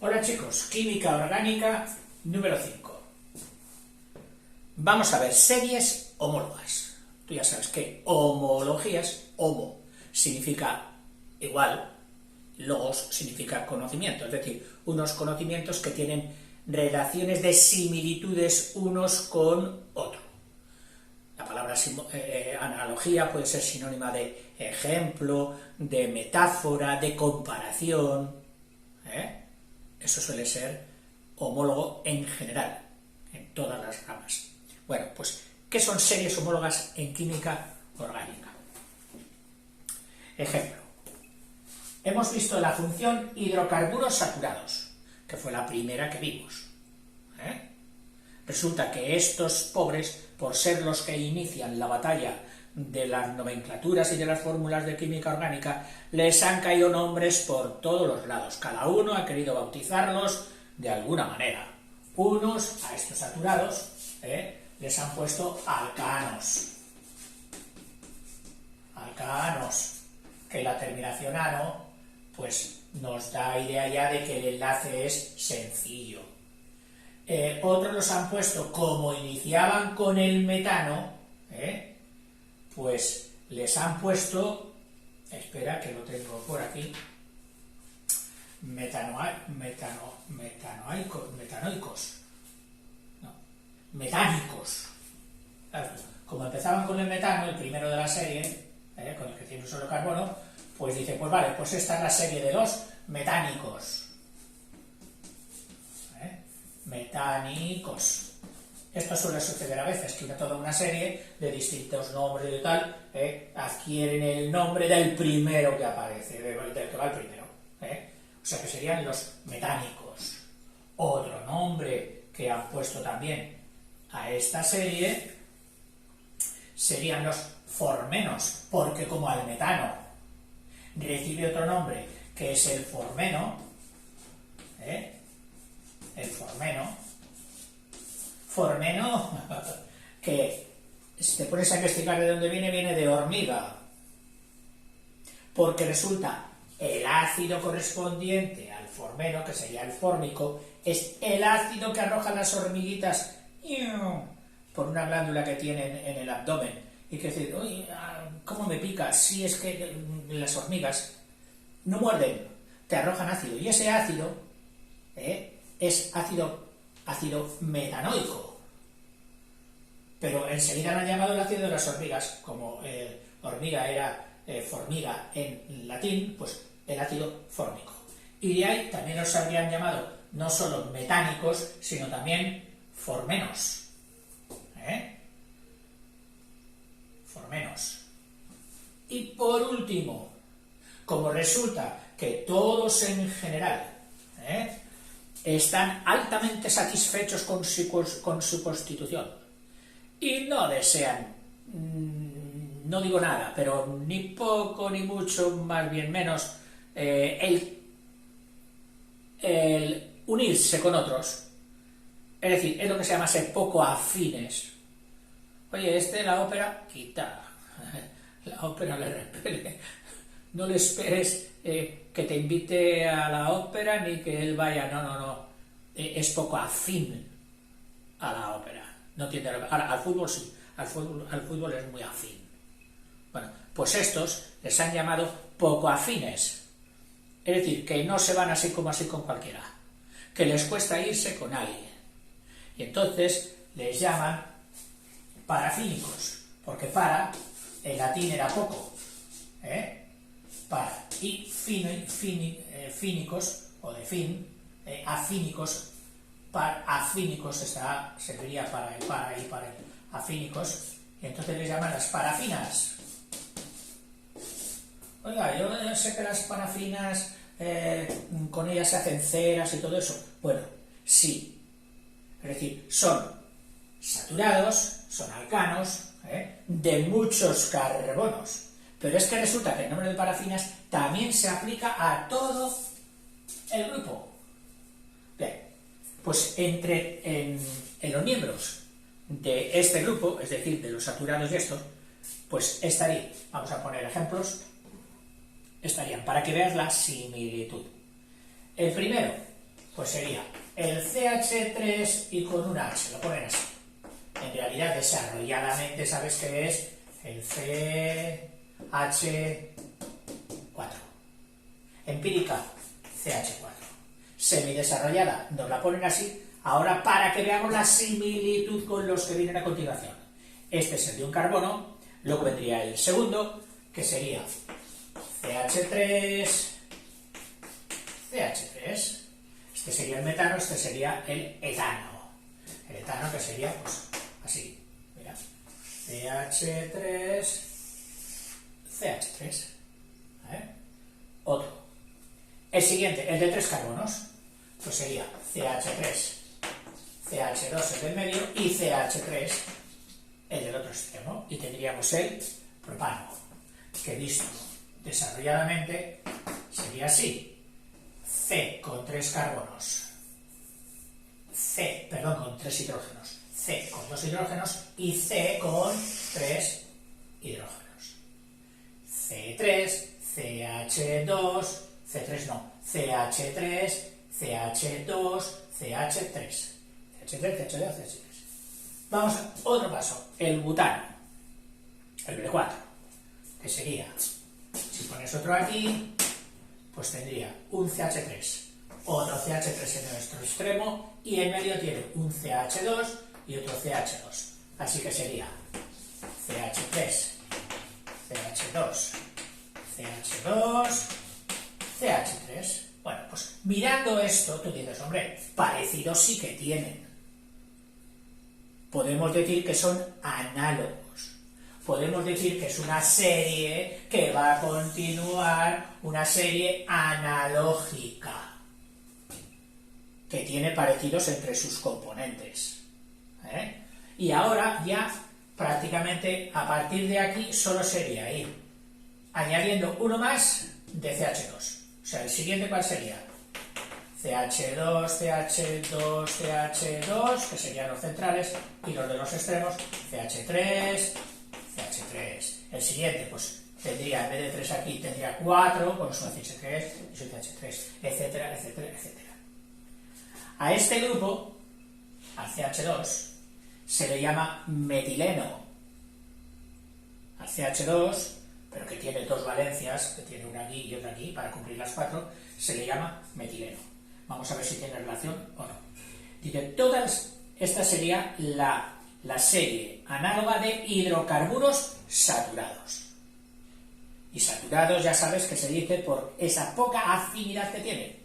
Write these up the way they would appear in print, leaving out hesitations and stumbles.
Hola chicos, química orgánica número 5. Vamos a ver series homólogas. Tú ya sabes que homologías, homo significa igual, logos significa conocimiento, es decir, unos conocimientos que tienen relaciones de similitudes unos con otros. La palabra analogía puede ser sinónima de ejemplo, de metáfora, de comparación. Eso suele ser homólogo en general, en todas las ramas. Bueno, pues, ¿qué son series homólogas en química orgánica? Ejemplo. Hemos visto la función hidrocarburos saturados, que fue la primera que vimos. Resulta que estos pobres, por ser los que inician la batalla de las nomenclaturas y de las fórmulas de química orgánica, les han caído nombres por todos los lados. Cada uno ha querido bautizarlos de alguna manera. Unos, a estos saturados, les han puesto alcanos. Alcanos, que la terminación ano, pues nos da idea ya de que el enlace es sencillo. Otros los han puesto, como iniciaban con el metano, pues les han puesto, espera que lo tengo por aquí, metánicos. Como empezaban con el metano, el primero de la serie, con el que tiene un solo carbono, pues dice, pues vale, pues esta es la serie de los metánicos. Metánicos. Esto suele suceder a veces, que toda una serie de distintos nombres y tal adquieren el nombre del primero que aparece, del que va el primero. O sea que serían los metánicos. Otro nombre que han puesto también a esta serie serían los formenos, porque como al metano recibe otro nombre que es el formeno, el formeno, que si te pones a investigar de dónde viene de hormiga, porque resulta el ácido correspondiente al formeno, que sería el fórmico, es el ácido que arrojan las hormiguitas por una glándula que tienen en el abdomen, y que dicen, uy, ¿cómo me pica? Si es que las hormigas no muerden, te arrojan ácido, y ese ácido es ácido metanoico, pero enseguida lo han llamado el ácido de las hormigas, como hormiga era formiga en latín, pues el ácido fórmico. Y de ahí también los habrían llamado no solo metánicos, sino también formenos. Formenos. Y por último, como resulta que todos en general están altamente satisfechos con su constitución y no desean, no digo nada, pero ni poco ni mucho, más bien menos, el unirse con otros, es decir, es lo que se llama ser poco afines. Oye, la ópera, quita, la ópera le repele, no le esperes que te invite a la ópera ni que él vaya, no, es poco afín a la ópera, no tiene. Ahora, al fútbol sí, al fútbol es muy afín. Bueno, pues estos les han llamado poco afines, es decir, que no se van así con cualquiera, que les cuesta irse con alguien, y entonces les llaman parafínicos, porque para, en latín era poco, para, y fínicos, o de fin, afínicos, afínicos serviría para el afínicos, y entonces les llaman las parafinas. Oiga, yo sé que las parafinas, con ellas se hacen ceras y todo eso. Bueno, sí, es decir, son saturados, son alcanos, de muchos carbonos. Pero es que resulta que el nombre de parafinas también se aplica a todo el grupo. Bien, pues en los miembros de este grupo, es decir, de los saturados y estos, pues estaría, vamos a poner ejemplos, estarían, para que veas la similitud. El primero, pues sería el CH3 y con un H, lo ponen así. En realidad, desarrolladamente, sabes que es el CH4. Empírica, CH4. Semidesarrollada, nos la ponen así. Ahora, para que veamos la similitud con los que vienen a continuación. Este es el de un carbono, luego vendría el segundo, que sería CH3, CH3. Este sería el metano, este sería el etano. El etano que sería, pues, así. Mira, CH3, CH3. Otro. El siguiente, el de 3 carbonos, pues sería CH3, CH2 el del medio y CH3 el del otro extremo. Y tendríamos el propano, que visto desarrolladamente sería así. C con 3 carbonos, con 3 hidrógenos, C con 2 hidrógenos y C con 3 hidrógenos. C3, CH2, C3 no, CH3, CH2, CH3, CH2, CH3. Vamos a otro paso, el butano, el B4, que sería, si pones otro aquí, pues tendría un CH3, otro CH3 en nuestro extremo y en medio tiene un CH2 y otro CH2. Así que sería CH3, CH2, CH2, CH3. Bueno, pues mirando esto, tú dices, hombre, parecidos sí que tienen. Podemos decir que son análogos. Podemos decir que es una serie que va a continuar, una serie analógica, que tiene parecidos entre sus componentes. Y ahora ya prácticamente a partir de aquí solo sería ir añadiendo uno más de CH2. O sea, el siguiente, ¿cuál sería? CH2, CH2, CH2, que serían los centrales, y los de los extremos, CH3, CH3. El siguiente, pues tendría, en vez de 3 aquí, tendría 4, con su CH3 y su CH3, etcétera, etcétera, etcétera. A este grupo, al CH2, se le llama metileno. Al CH2, pero que tiene dos valencias, que tiene una aquí y otra aquí, para cumplir las 4, se le llama metileno. Vamos a ver si tiene relación o no. Dice, todas, esta sería la serie análoga de hidrocarburos saturados. Y saturados ya sabes que se dice por esa poca afinidad que tiene.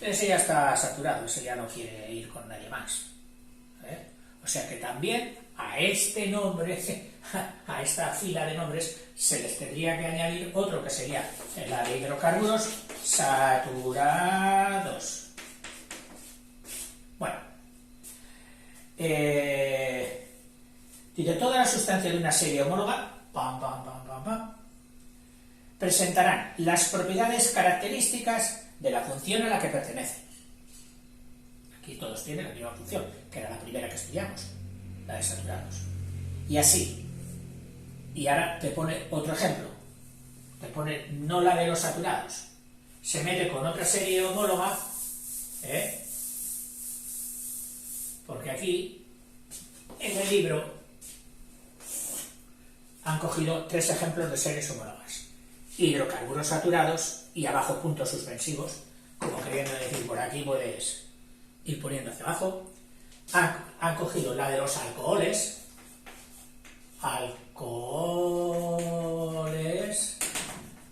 Ese ya está saturado, ese ya no quiere ir con nadie más. O sea que también a este nombre, a esta fila de nombres, se les tendría que añadir otro que sería la de hidrocarburos saturados. Bueno, dice, toda la sustancia de una serie homóloga presentarán las propiedades características de la función a la que pertenecen. Aquí todos tienen la misma función, que era la primera que estudiamos, la de saturados. Y así. Y ahora te pone otro ejemplo. Te pone no la de los saturados. Se mete con otra serie homóloga, porque aquí, en el libro, han cogido 3 ejemplos de series homólogas. Hidrocarburos saturados y abajo puntos suspensivos, como queriendo decir, por aquí puedes ir poniendo hacia abajo. Han cogido la de los alcoholes,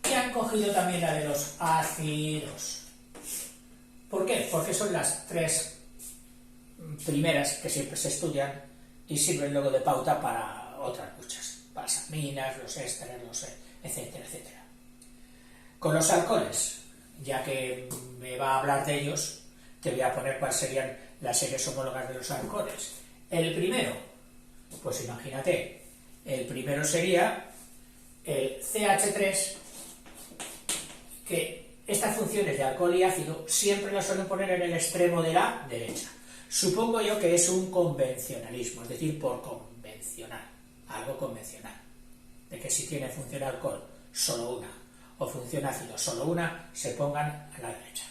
y han cogido también la de los ácidos. ¿Por qué? Porque son las 3 primeras que siempre se estudian y sirven luego de pauta para otras muchas, para las aminas, los ésteres, etcétera, etcétera. Con los alcoholes, ya que me va a hablar de ellos, te voy a poner cuáles serían las series homólogas de los alcoholes. El primero, pues imagínate, el primero sería el CH3, que estas funciones de alcohol y ácido siempre las suelen poner en el extremo de la derecha. Supongo yo que es un convencionalismo, es decir, por convencional, algo convencional, de que si tiene función alcohol solo una o función ácido solo una, se pongan a la derecha.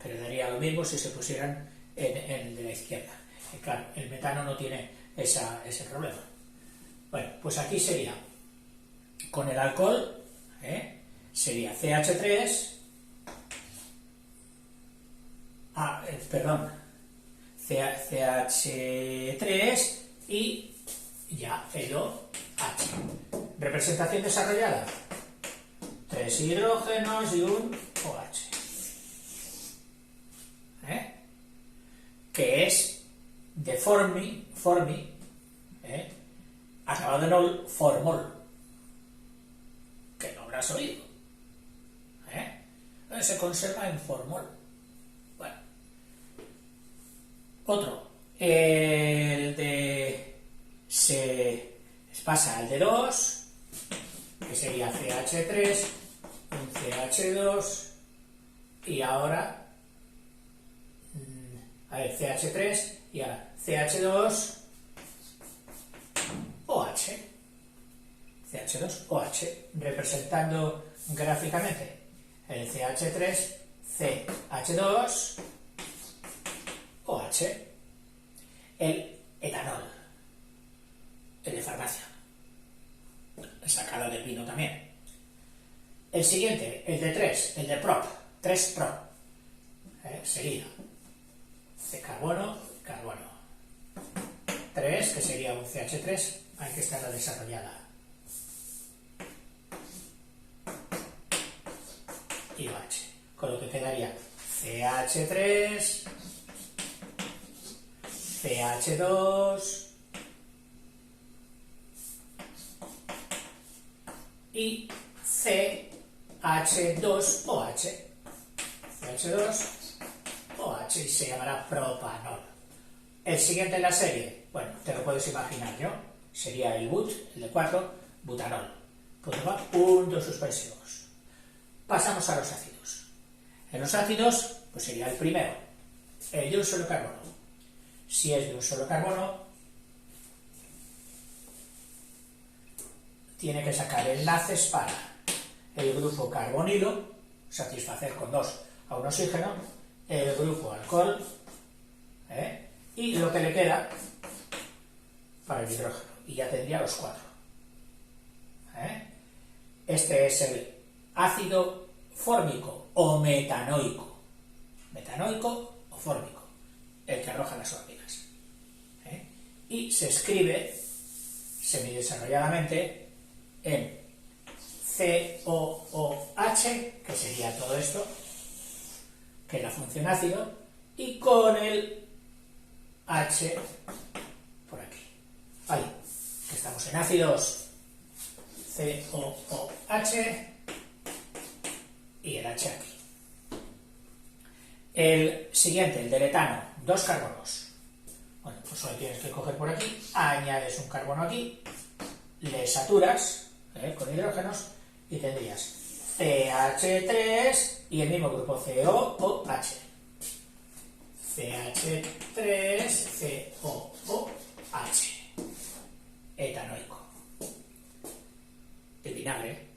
pero daría lo mismo si se pusieran en el de la izquierda. Y claro, el metano no tiene ese problema. Bueno, pues aquí sería, con el alcohol, sería CH3, CH3 y ya el OH. Representación desarrollada, 3 hidrógenos y un OH. Que es de Formi, acabado en ol, formol, que no habrás oído. Se conserva en formol. Bueno. Otro, el de se pasa al de 2, que sería CH3, un CH2, y ahora CH3 y ahora CH2 OH. CH2OH, representando gráficamente el CH3, CH2, OH. El etanol, el de farmacia, sacado del vino también. El siguiente, el de 3, el de prop, 3-prop, sería C carbono, carbono. 3, que sería un CH3, hay que estarla desarrollada. Y OH, con lo que quedaría CH3, CH2 y CH2OH. CH2OH y se llamará propanol. El siguiente en la serie, bueno, te lo puedes imaginar yo, sería el but, el de 4, butanol. Puntos suspensivos. Pasamos a los ácidos. En los ácidos, pues sería el primero, el de un solo carbono. Si es de un solo carbono, tiene que sacar enlaces para el grupo carbonilo, satisfacer con 2 a un oxígeno, el grupo alcohol, y lo que le queda para el hidrógeno, y ya tendría los 4. Este es el ácido fórmico o metanoico. Metanoico o fórmico, el que arroja las hormigas. Y se escribe semidesarrolladamente en COOH, que sería todo esto, que es la función ácido, y con el H por aquí. Ahí, que estamos en ácidos, COOH y el H aquí. El siguiente, el del etano, 2 carbonos. Bueno, pues solo tienes que coger por aquí, añades un carbono aquí, le saturas con hidrógenos y tendrías CH3 y el mismo grupo COOH. CH3COOH. Etanoico. El vinagre.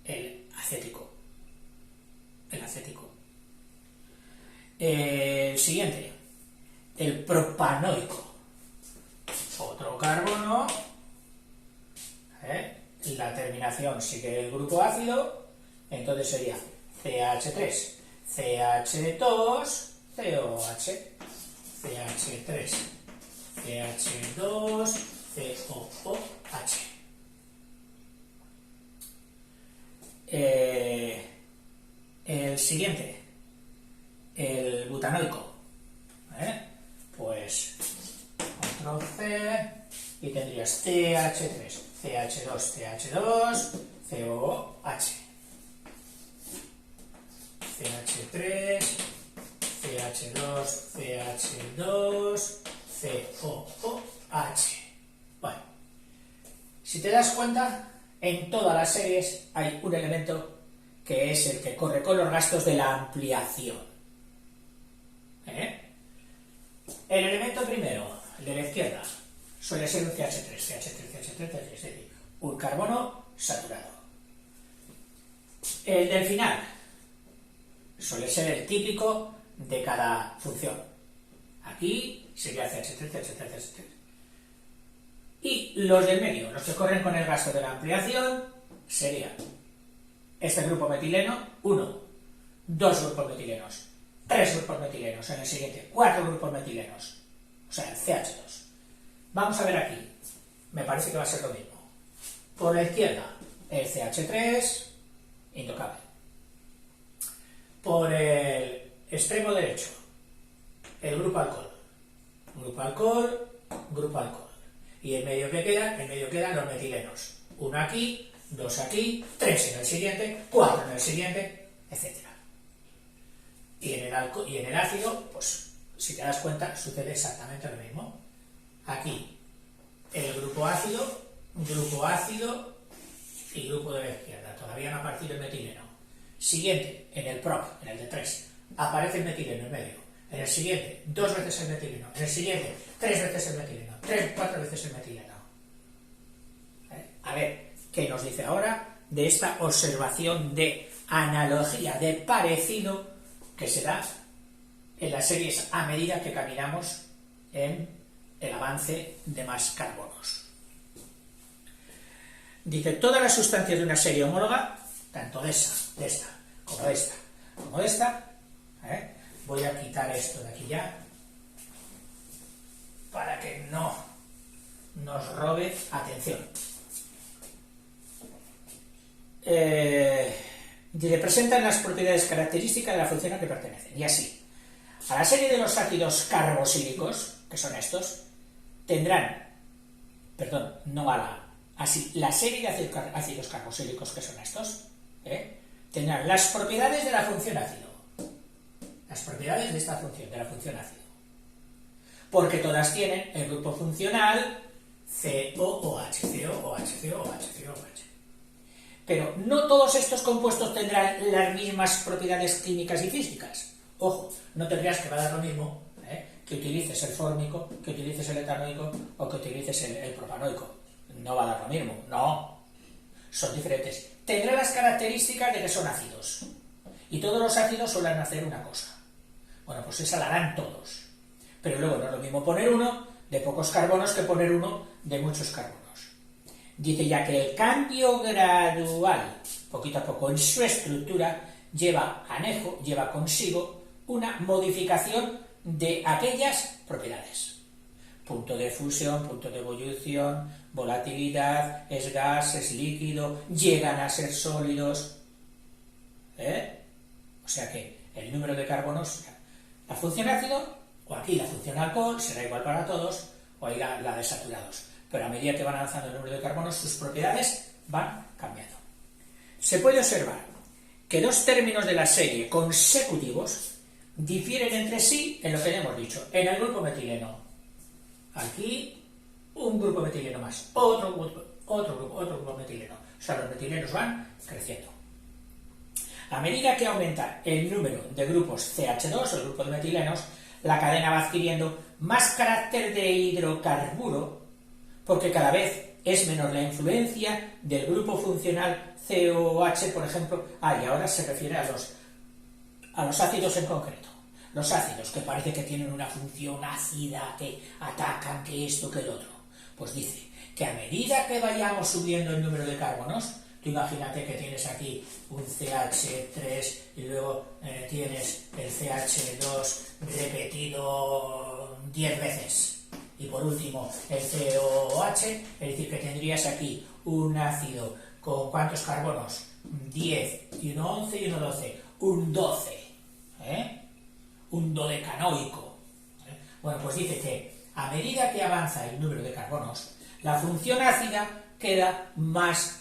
El acético. El siguiente, el propanoico. Otro carbono. La terminación sigue el grupo ácido, entonces sería CH3, CH2, COH, CH3, CH2, COOH. El siguiente, el butanoico, pues control C y tendrías CH3, CH2, CH2, COOH, CH3, CH2, CH2, COOH. Bueno, si te das cuenta, en todas las series hay un elemento que es el que corre con los gastos de la ampliación. El elemento primero, el de la izquierda, suele ser un CH3, es decir, un carbono saturado. El del final suele ser el típico de cada función. Aquí sería CH3, CH3, CH3. Y los del medio, los que corren con el gasto de la ampliación, serían este grupo metileno, 1, 2 grupos metilenos, 3 grupos metilenos, en el siguiente 4 grupos metilenos, o sea, el CH2. Vamos a ver aquí, me parece que va a ser lo mismo. Por la izquierda, el CH3, intocable. Por el extremo derecho, el grupo alcohol. Grupo alcohol, grupo alcohol. Y en medio que queda, en medio quedan los metilenos. 1 aquí, 2 aquí, 3 en el siguiente, 4 en el siguiente, etc. Y en el ácido, pues, si te das cuenta, sucede exactamente lo mismo. Aquí, el grupo ácido y grupo de la izquierda. Todavía no ha aparecido el metileno. Siguiente, en el prop, en el de 3, aparece el metileno en medio. En el siguiente, 2 veces el metileno. En el siguiente, 3 veces el metileno. 4 veces el metileno. A ver, ¿qué nos dice ahora de esta observación de analogía, de parecido que se da en las series a medida que caminamos en el avance de más carbonos? Dice, todas las sustancias de una serie homóloga, tanto de esta, como de esta, voy a quitar esto de aquí ya, para que no nos robe atención. Dice, presentan las propiedades características de la función a que pertenecen, y así, a la serie de los ácidos carboxílicos, que son estos, tendrán, perdón, no a la serie de ácidos carboxílicos, que son estos, tendrán las propiedades de la función ácido, las propiedades de esta función, de la función ácido, porque todas tienen el grupo funcional COOH, COOH. Pero no todos estos compuestos tendrán las mismas propiedades químicas y físicas. Ojo, no tendrías que va a dar lo mismo que utilices el fórmico, que utilices el etanoico o que utilices el propanoico. No va a dar lo mismo, no. Son diferentes. Tendrán las características de que son ácidos. Y todos los ácidos suelen hacer una cosa. Bueno, pues esa la harán todos. Pero luego no es lo mismo poner uno de pocos carbonos que poner uno de muchos carbonos. Dice ya que el cambio gradual, poquito a poco, en su estructura, lleva consigo una modificación de aquellas propiedades. Punto de fusión, punto de ebullición, volatilidad, es gas, es líquido, llegan a ser sólidos. O sea que el número de carbonos, la función ácido, o aquí la función alcohol, será igual para todos, o ahí la de saturados. Pero a medida que van avanzando el número de carbonos, sus propiedades van cambiando. Se puede observar que dos términos de la serie consecutivos difieren entre sí en lo que ya hemos dicho, en el grupo metileno. Aquí, un grupo metileno más, otro grupo metileno. O sea, los metilinenos van creciendo. A medida que aumenta el número de grupos CH2, el grupo de metilenos, la cadena va adquiriendo más carácter de hidrocarburo, porque cada vez es menor la influencia del grupo funcional COOH, por ejemplo, y ahora se refiere a los ácidos en concreto. Los ácidos que parece que tienen una función ácida, que atacan, que esto, que el otro. Pues dice que a medida que vayamos subiendo el número de carbonos, tú imagínate que tienes aquí un CH3 y luego tienes el CH2 repetido 10 veces. Y por último, el COOH, es decir, que tendrías aquí un ácido con ¿cuántos carbonos? 10, y uno 11 y uno 12, un 12, un dodecanoico. Bueno, pues dice que a medida que avanza el número de carbonos, la función ácida queda más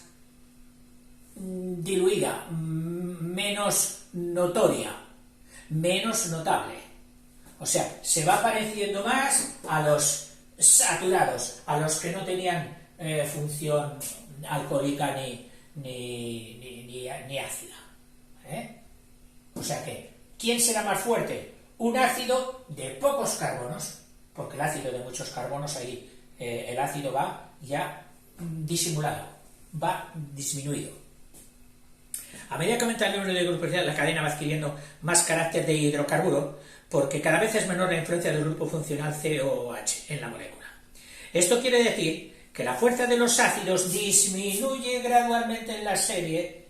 diluida, menos notoria, menos notable. O sea, se va pareciendo más a los saturados, a los que no tenían función alcohólica ni ácida. O sea que, ¿quién será más fuerte? Un ácido de pocos carbonos, porque el ácido de muchos carbonos ahí, el ácido va ya disimulado, va disminuido. A medida que aumenta el número de grupos, la cadena va adquiriendo más carácter de hidrocarburo, porque cada vez es menor la influencia del grupo funcional COOH en la molécula. Esto quiere decir que la fuerza de los ácidos disminuye gradualmente en la serie,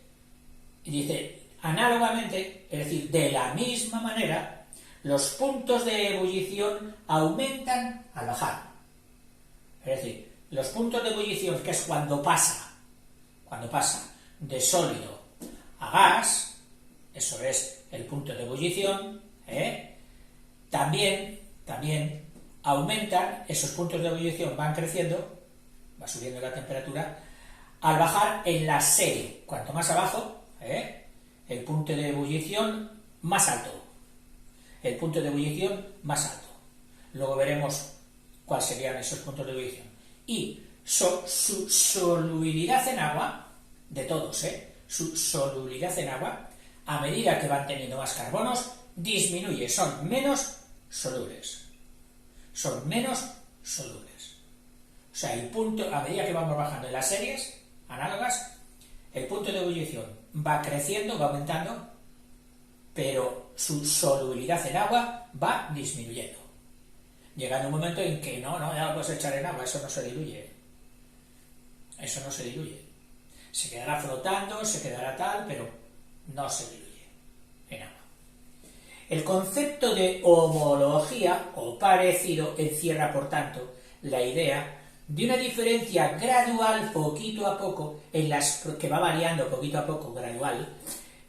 y dice, análogamente, es decir, de la misma manera, los puntos de ebullición aumentan al bajar. Es decir, los puntos de ebullición, que es cuando pasa de sólido a gas, eso es el punto de ebullición, también aumentan, esos puntos de ebullición van creciendo, va subiendo la temperatura, al bajar en la serie. Cuanto más abajo, el punto de ebullición más alto. El punto de ebullición más alto. Luego veremos cuáles serían esos puntos de ebullición. Y su solubilidad en agua, de todos, su solubilidad en agua, a medida que van teniendo más carbonos, disminuye, son menos solubles. Son menos solubles. O sea, el punto, a medida que vamos bajando en las series análogas, el punto de ebullición va creciendo, va aumentando, pero su solubilidad en agua va disminuyendo. Llegando un momento en que no, ya lo puedes echar en agua, eso no se diluye. Eso no se diluye. Se quedará flotando, se quedará tal, pero no se diluye en agua. El concepto de homología o parecido encierra, por tanto, la idea de una diferencia gradual, poquito a poco, que va variando poquito a poco, gradual,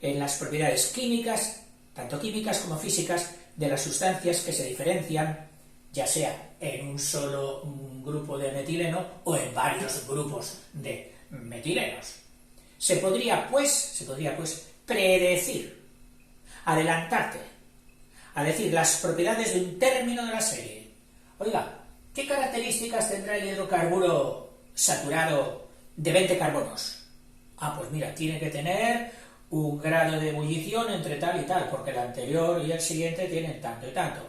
en las propiedades químicas, tanto químicas como físicas, de las sustancias que se diferencian, ya sea en un solo grupo de metileno o en varios grupos de metilenos. Se podría pues predecir, adelantarte, a decir las propiedades de un término de la serie. Oiga, ¿qué características tendrá el hidrocarburo saturado de 20 carbonos? Pues mira, tiene que tener un grado de ebullición entre tal y tal, porque el anterior y el siguiente tienen tanto y tanto.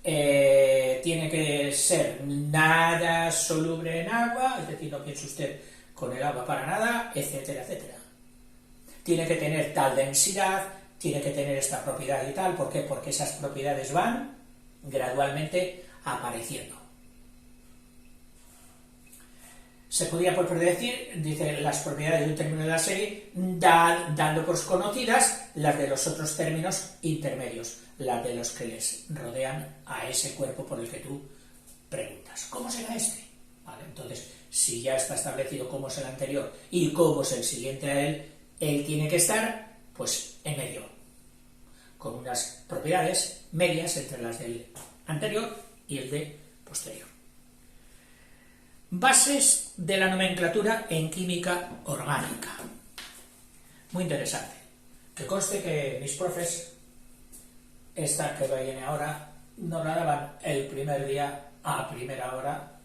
Tiene que ser nada soluble en agua, es decir, no piense usted con el agua para nada, etcétera, etcétera. Tiene que tener tal densidad, tiene que tener esta propiedad y tal. ¿Por qué? Porque esas propiedades van gradualmente apareciendo. Se podría por predecir, dice, las propiedades de un término de la serie, dando por conocidas las de los otros términos intermedios, las de los que les rodean a ese cuerpo por el que tú preguntas. ¿Cómo será este? ¿Vale? Entonces, si ya está establecido cómo es el anterior y cómo es el siguiente a él tiene que estar, pues, en medio, con unas propiedades medias entre las del anterior y el de posterior. Bases de la nomenclatura en química orgánica. Muy interesante. Que conste que mis profes, esta que viene ahora, nos la daban el primer día a primera hora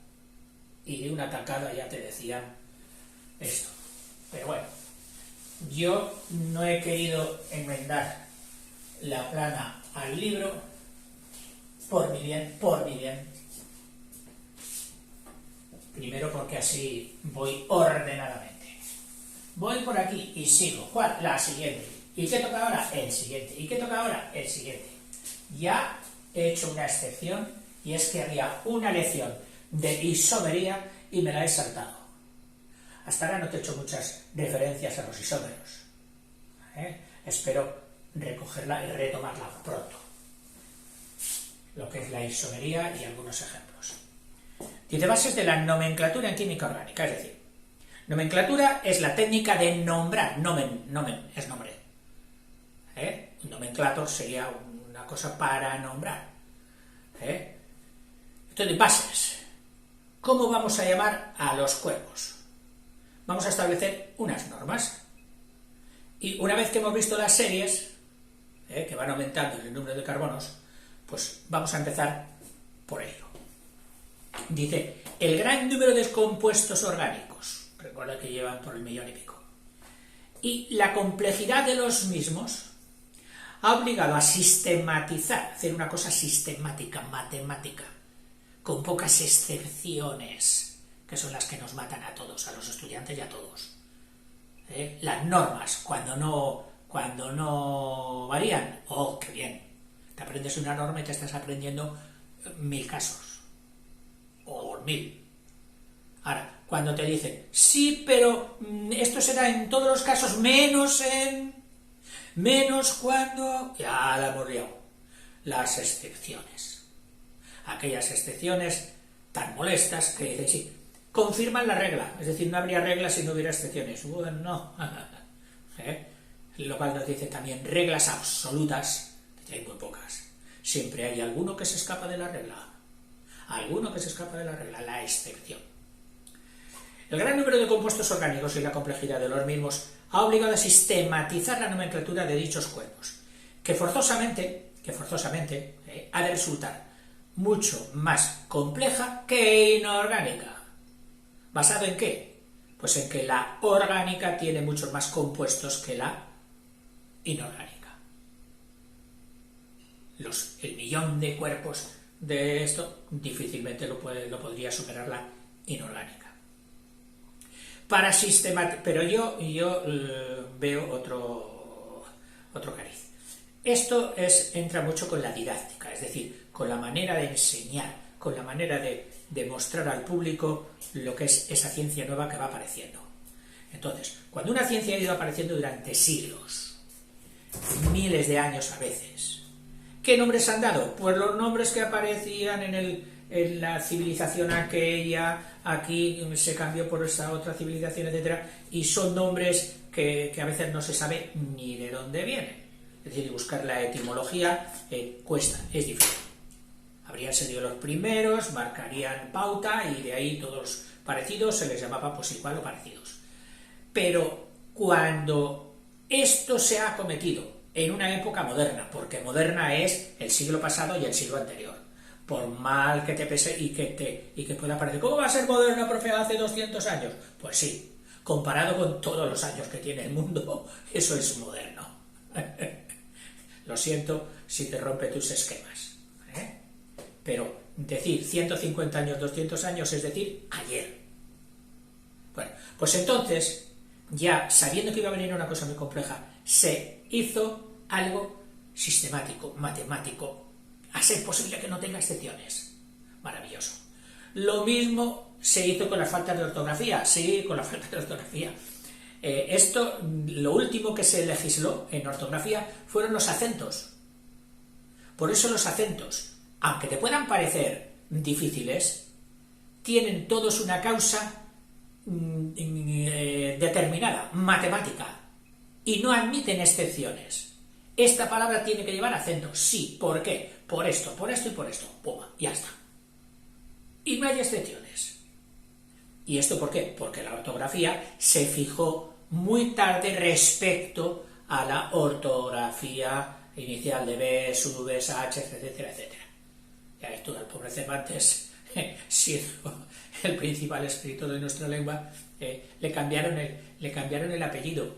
y de una tacada ya te decían esto. Pero bueno, yo no he querido enmendar la plana al libro por mi bien. Primero porque así voy ordenadamente. Voy por aquí y sigo. ¿Cuál? La siguiente. ¿Y qué toca ahora? El siguiente. ¿Y qué toca ahora? El siguiente. Ya he hecho una excepción y es que había una lección de isomería y me la he saltado. Hasta ahora no te he hecho muchas referencias a los isómeros. Espero recogerla y retomarla pronto. Lo que es la isomería y algunos ejemplos. Dice bases de la nomenclatura en química orgánica, es decir, nomenclatura es la técnica de nombrar, nomen es nombre. Un nomenclator sería una cosa para nombrar. Entonces, bases. ¿Cómo vamos a llamar a los cuerpos? Vamos a establecer unas normas. Y una vez que hemos visto las series, que van aumentando el número de carbonos, pues vamos a empezar por ello. Dice, el gran número de compuestos orgánicos, recuerda que llevan por el 1,000,000 y pico, y la complejidad de los mismos ha obligado a sistematizar, hacer una cosa sistemática, matemática, con pocas excepciones, que son las que nos matan a todos, a los estudiantes y a todos. las normas cuando no varían. ¡Oh, qué bien! Te aprendes una norma y te estás aprendiendo 1000 casos. O 1000. Ahora, cuando te dicen, sí, pero esto será en todos los casos menos cuando... Ya la hemos liado. Las excepciones. Aquellas excepciones tan molestas que dicen, sí, confirman la regla. Es decir, no habría reglas si no hubiera excepciones. Bueno, no. Lo cual nos dice también reglas absolutas, que hay muy pocas. Siempre hay alguno que se escapa de la regla. Alguno que se escapa de la regla, la excepción. El gran número de compuestos orgánicos y la complejidad de los mismos ha obligado a sistematizar la nomenclatura de dichos cuerpos, que forzosamente ha de resultar mucho más compleja que inorgánica. ¿Basado en qué? Pues en que la orgánica tiene muchos más compuestos que la inorgánica. El millón de cuerpos de esto difícilmente lo podría superar la inorgánica. Para sistematizar, pero yo veo otro cariz. Esto entra mucho con la didáctica, es decir, con la manera de enseñar, con la manera de mostrar al público lo que es esa ciencia nueva que va apareciendo. Entonces, cuando una ciencia ha ido apareciendo durante siglos, miles de años a veces, ¿qué nombres han dado? Pues los nombres que aparecían en la civilización aquella, aquí se cambió por esta otra civilización, etcétera, y son nombres que a veces no se sabe ni de dónde vienen. Es decir, buscar la etimología cuesta, es difícil. Habrían sido los primeros, marcarían pauta y de ahí todos los parecidos se les llamaba pues igual o parecidos. Pero cuando esto se ha cometido en una época moderna, porque moderna es el siglo pasado y el siglo anterior, por mal que te pese y que pueda parecer, ¿cómo va a ser moderna, profe, hace 200 años? Pues sí, comparado con todos los años que tiene el mundo, eso es moderno. Lo siento si te rompe tus esquemas. Pero decir 150 años, 200 años, es decir, ayer. Bueno, pues entonces, ya sabiendo que iba a venir una cosa muy compleja, se hizo algo sistemático, matemático, a ser posible que no tenga excepciones. Maravilloso. Lo mismo se hizo con las faltas de ortografía. Sí, con las faltas de ortografía. Lo último que se legisló en ortografía fueron los acentos. Por eso los acentos, aunque te puedan parecer difíciles, tienen todos una causa determinada, matemática, y no admiten excepciones. Esta palabra tiene que llevar acento, sí, ¿por qué? Por esto y por esto, puma, ya está. Y no hay excepciones. ¿Y esto por qué? Porque la ortografía se fijó muy tarde respecto a la ortografía inicial de B, subes, H, etcétera, etcétera. Ya ves tú, el pobre Cervantes, siendo el principal escritor de nuestra lengua, le cambiaron el apellido.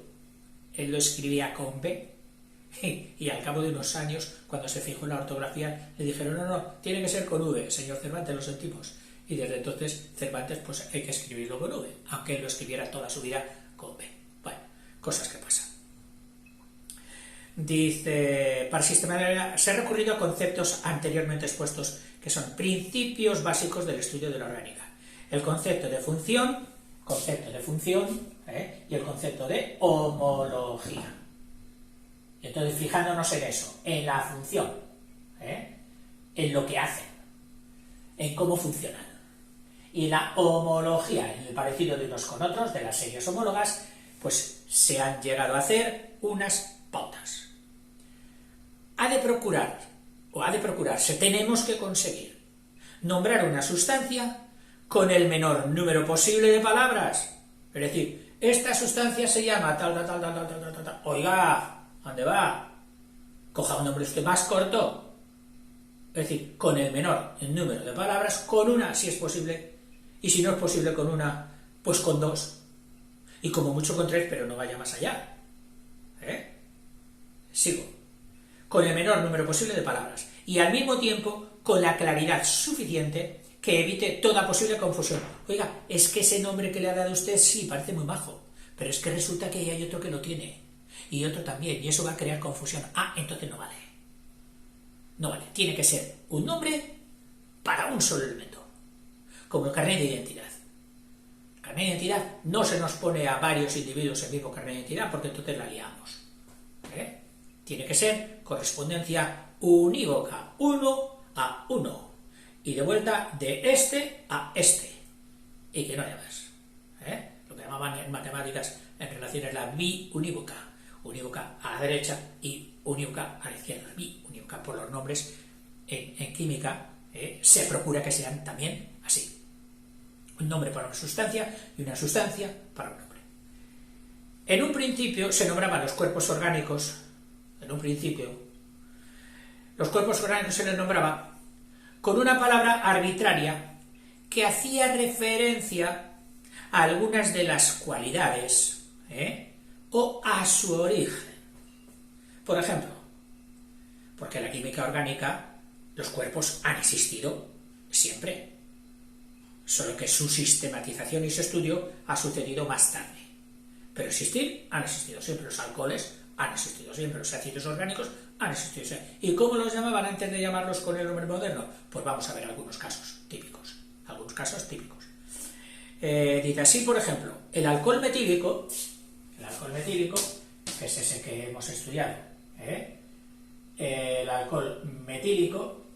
Él lo escribía con B, y al cabo de unos años, cuando se fijó en la ortografía, le dijeron, no, tiene que ser con V, señor Cervantes, lo sentimos. Y desde entonces Cervantes pues hay que escribirlo con V, aunque él lo escribiera toda su vida con B. Bueno, cosas que pasan. Dice, para sistematizar se ha recurrido a conceptos anteriormente expuestos que son principios básicos del estudio de la orgánica. El concepto de función y el concepto de homología. Y entonces, fijándonos en eso, en la función, en lo que hacen, en cómo funcionan. Y la homología, en el parecido de unos con otros, de las series homólogas, pues se han llegado a hacer unas pautas. Ha de procurarse, tenemos que conseguir nombrar una sustancia con el menor número posible de palabras. Es decir, esta sustancia se llama tal. Oiga, ¿dónde va? Coja un nombre usted más corto. Es decir, con el menor número de palabras, con una, si es posible, y si no es posible con una, pues con dos. Y como mucho con tres, pero no vaya más allá. Sigo. Con el menor número posible de palabras. Y al mismo tiempo, con la claridad suficiente que evite toda posible confusión. Oiga, es que ese nombre que le ha dado usted, sí, parece muy majo, Pero es que resulta que hay otro que lo tiene, y otro también, y eso va a crear confusión. Ah, entonces no vale. No vale, tiene que ser un nombre para un solo elemento, como el carnet de identidad. El carnet de identidad no se nos pone a varios individuos el mismo carnet de identidad, porque entonces la liamos. Tiene que ser correspondencia unívoca, 1 a 1, y de vuelta de este a este, y que no haya más. Lo que llamaban en matemáticas en relaciones la biunívoca, unívoca a la derecha y unívoca a la izquierda. Biunívoca, por los nombres en química se procura que sean también así: un nombre para una sustancia y una sustancia para un nombre. En un principio se nombraban los cuerpos orgánicos. En un principio los cuerpos orgánicos se les nombraba con una palabra arbitraria que hacía referencia a algunas de las cualidades o a su origen. Por ejemplo, porque en la química orgánica los cuerpos han existido siempre, solo que su sistematización y su estudio ha sucedido más tarde. Pero existir han existido siempre. Los alcoholes han existido siempre, los ácidos orgánicos han existido siempre. ¿Y cómo los llamaban antes de llamarlos con el nombre moderno? Pues vamos a ver algunos casos típicos. Dice así, por ejemplo, el alcohol metílico, que es ese que hemos estudiado, el alcohol metílico,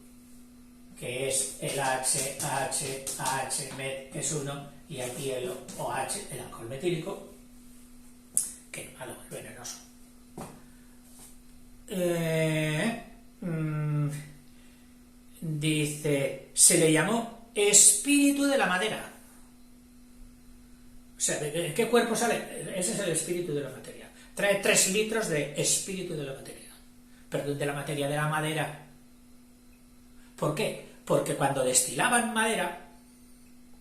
que es el HH, met, que es 1, y aquí el OH, el alcohol metílico, que es malo, es venenoso. Dice, se le llamó espíritu de la madera. O sea, ¿de qué cuerpo sale? Ese es el espíritu de la materia. Trae 3 litros de espíritu de la materia. Perdón, de la materia, de la madera. ¿Por qué? Porque cuando destilaban madera,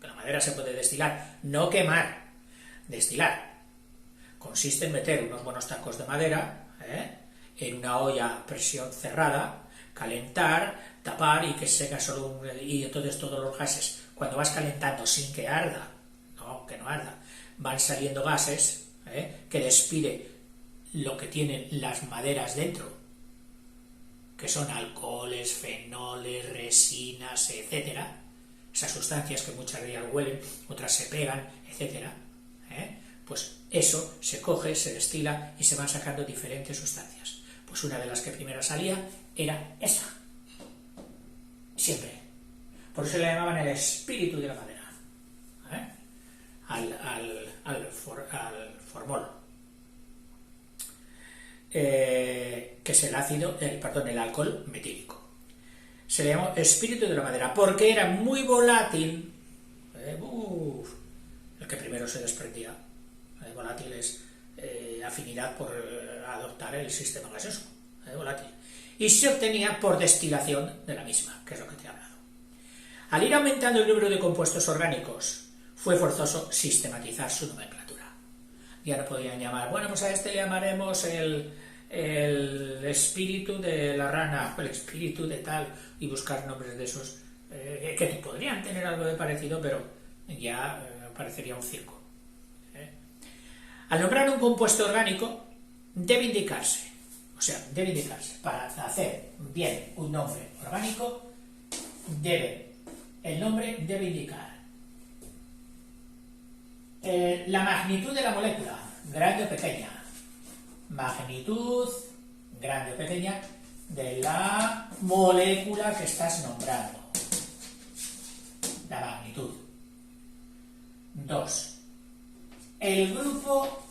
que la madera se puede destilar, no quemar, destilar, consiste en meter unos buenos tacos de madera en una olla a presión cerrada, calentar, tapar y que seca solo y entonces todos los gases, cuando vas calentando sin que arda, que no arda, van saliendo gases que despide lo que tienen las maderas dentro, que son alcoholes, fenoles, resinas, etcétera, esas sustancias que muchas de ellas huelen, otras se pegan, etcétera, pues eso se coge, se destila y se van sacando diferentes sustancias. Pues una de las que primero salía era esa, siempre. Por eso le llamaban el espíritu de la madera, al formol, que es el alcohol metílico. Se le llamó espíritu de la madera porque era muy volátil. El que primero se desprendía. Volátil es afinidad por adoptar el sistema gaseoso. Volátil. Y se obtenía por destilación de la misma, que es lo que te he hablado. Al ir aumentando el número de compuestos orgánicos, fue forzoso sistematizar su nomenclatura. Ya no podían llamar, bueno, pues a este le llamaremos el espíritu de la rana, o el espíritu de tal, y buscar nombres de esos, que podrían tener algo de parecido, pero ya parecería un circo. Al nombrar un compuesto orgánico, debe indicarse, para hacer bien un nombre orgánico, el nombre debe indicar la magnitud de la molécula, grande o pequeña, magnitud, grande o pequeña, de la molécula que estás nombrando, la magnitud. 2. El grupo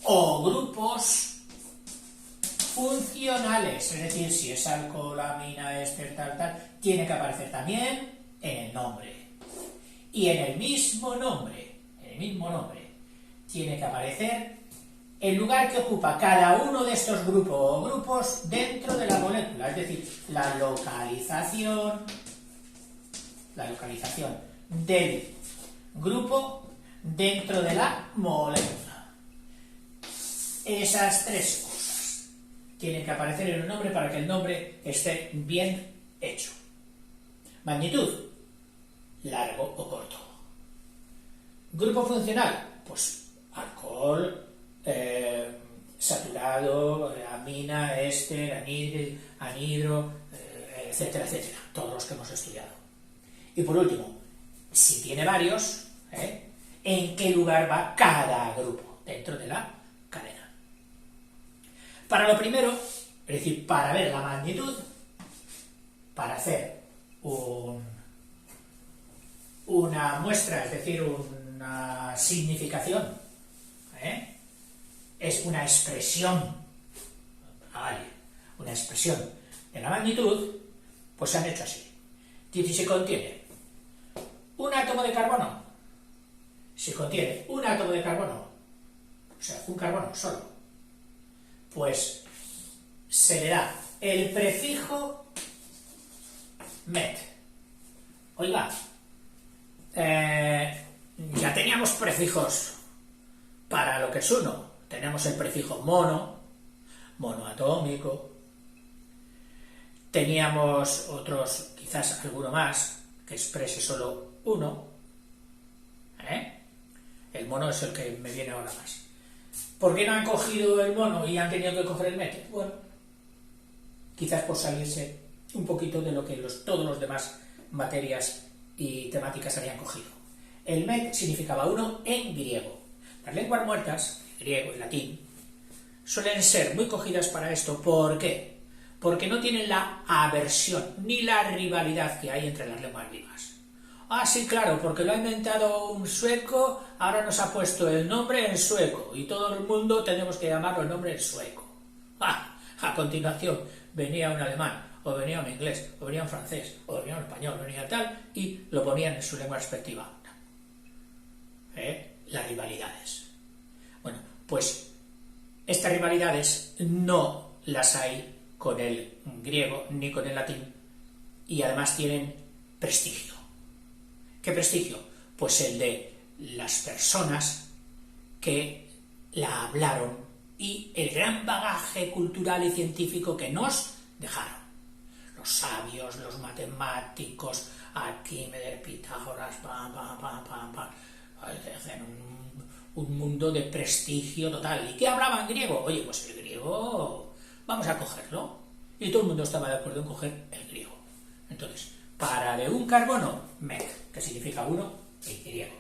o grupos funcionales, es decir, si es alcoholamina, éster, tal, tiene que aparecer también en el nombre. Y en el mismo nombre, tiene que aparecer el lugar que ocupa cada uno de estos grupos dentro de la molécula, es decir, la localización del grupo dentro de la molécula. Esas 3 cosas tienen que aparecer en un nombre para que el nombre esté bien hecho. Magnitud, largo o corto. Grupo funcional, pues alcohol, saturado, amina, éster, anhidro, etcétera, etcétera, todos los que hemos estudiado. Y por último, si tiene varios, ¿en qué lugar va cada grupo dentro de la cadena? Para lo primero, es decir, para ver la magnitud, para hacer una muestra, es decir, una significación, es una expresión, una expresión de la magnitud, pues se han hecho así. Si se contiene un átomo de carbono, si contiene un átomo de carbono, o sea, un carbono solo, pues se le da el prefijo met. Oiga, ya teníamos prefijos para lo que es uno. Tenemos el prefijo monoatómico. Teníamos otros, quizás alguno más, que exprese solo uno. El mono es el que me viene ahora más. ¿Por qué no han cogido el mono y han tenido que coger el met? Bueno, quizás por salirse un poquito de lo que todos los demás materias y temáticas habían cogido. El met significaba uno en griego. Las lenguas muertas, griego y latín, suelen ser muy cogidas para esto. ¿Por qué? Porque no tienen la aversión ni la rivalidad que hay entre las lenguas vivas. Ah, sí, claro, porque lo ha inventado un sueco, ahora nos ha puesto el nombre en sueco y todo el mundo tenemos que llamarlo el nombre en sueco. A continuación venía un alemán, o venía un inglés, o venía un francés, o venía un español, o venía tal, y lo ponían en su lengua respectiva. Las rivalidades. Bueno, pues estas rivalidades no las hay con el griego ni con el latín, y además tienen prestigio. ¿Qué prestigio? Pues el de las personas que la hablaron y el gran bagaje cultural y científico que nos dejaron. Los sabios, los matemáticos, Arquímedes, Pitágoras, hacen un mundo de prestigio total. ¿Y qué hablaban griego? Oye, pues el griego, vamos a cogerlo. Y todo el mundo estaba de acuerdo en coger el griego. Entonces, para de un carbono, mec, que significa uno, en griego.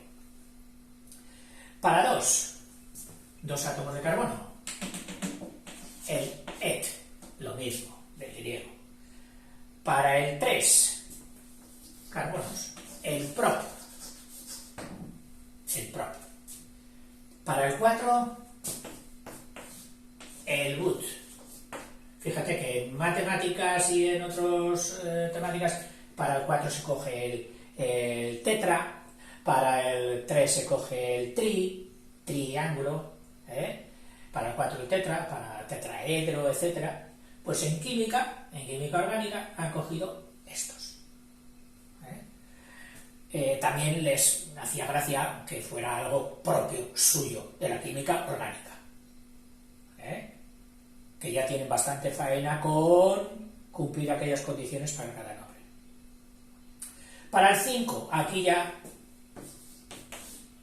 Para dos átomos de carbono, el et, lo mismo, del griego. Para el 3 carbonos, el prop. Para el 4, el but. Fíjate que en matemáticas y en otras temáticas, para el 4 se coge el tetra, para el 3 se coge el triángulo, para el 4 el tetra, para el tetraedro, etc. Pues en química orgánica han cogido estos. También les hacía gracia que fuera algo propio, suyo, de la química orgánica. Que ya tienen bastante faena con cumplir aquellas condiciones para cada nombre. Para el 5, aquí ya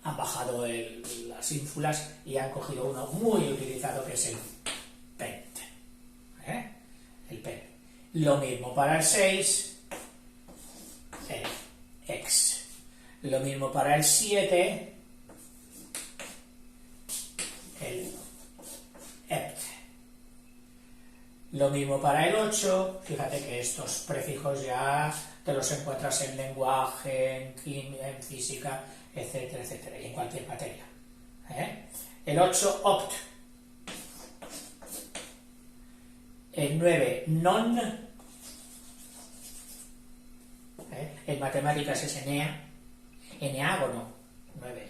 han bajado las ínfulas y han cogido uno muy utilizado que es el pent. El pent. Lo mismo para el 6, el ex. Lo mismo para el 7, el ept. Lo mismo para el 8, fíjate que estos prefijos ya te los encuentras en lenguaje, en química, en física, etcétera, etcétera, y en cualquier materia. El 8, opt. El 9, non. En matemáticas es eneágono, 9.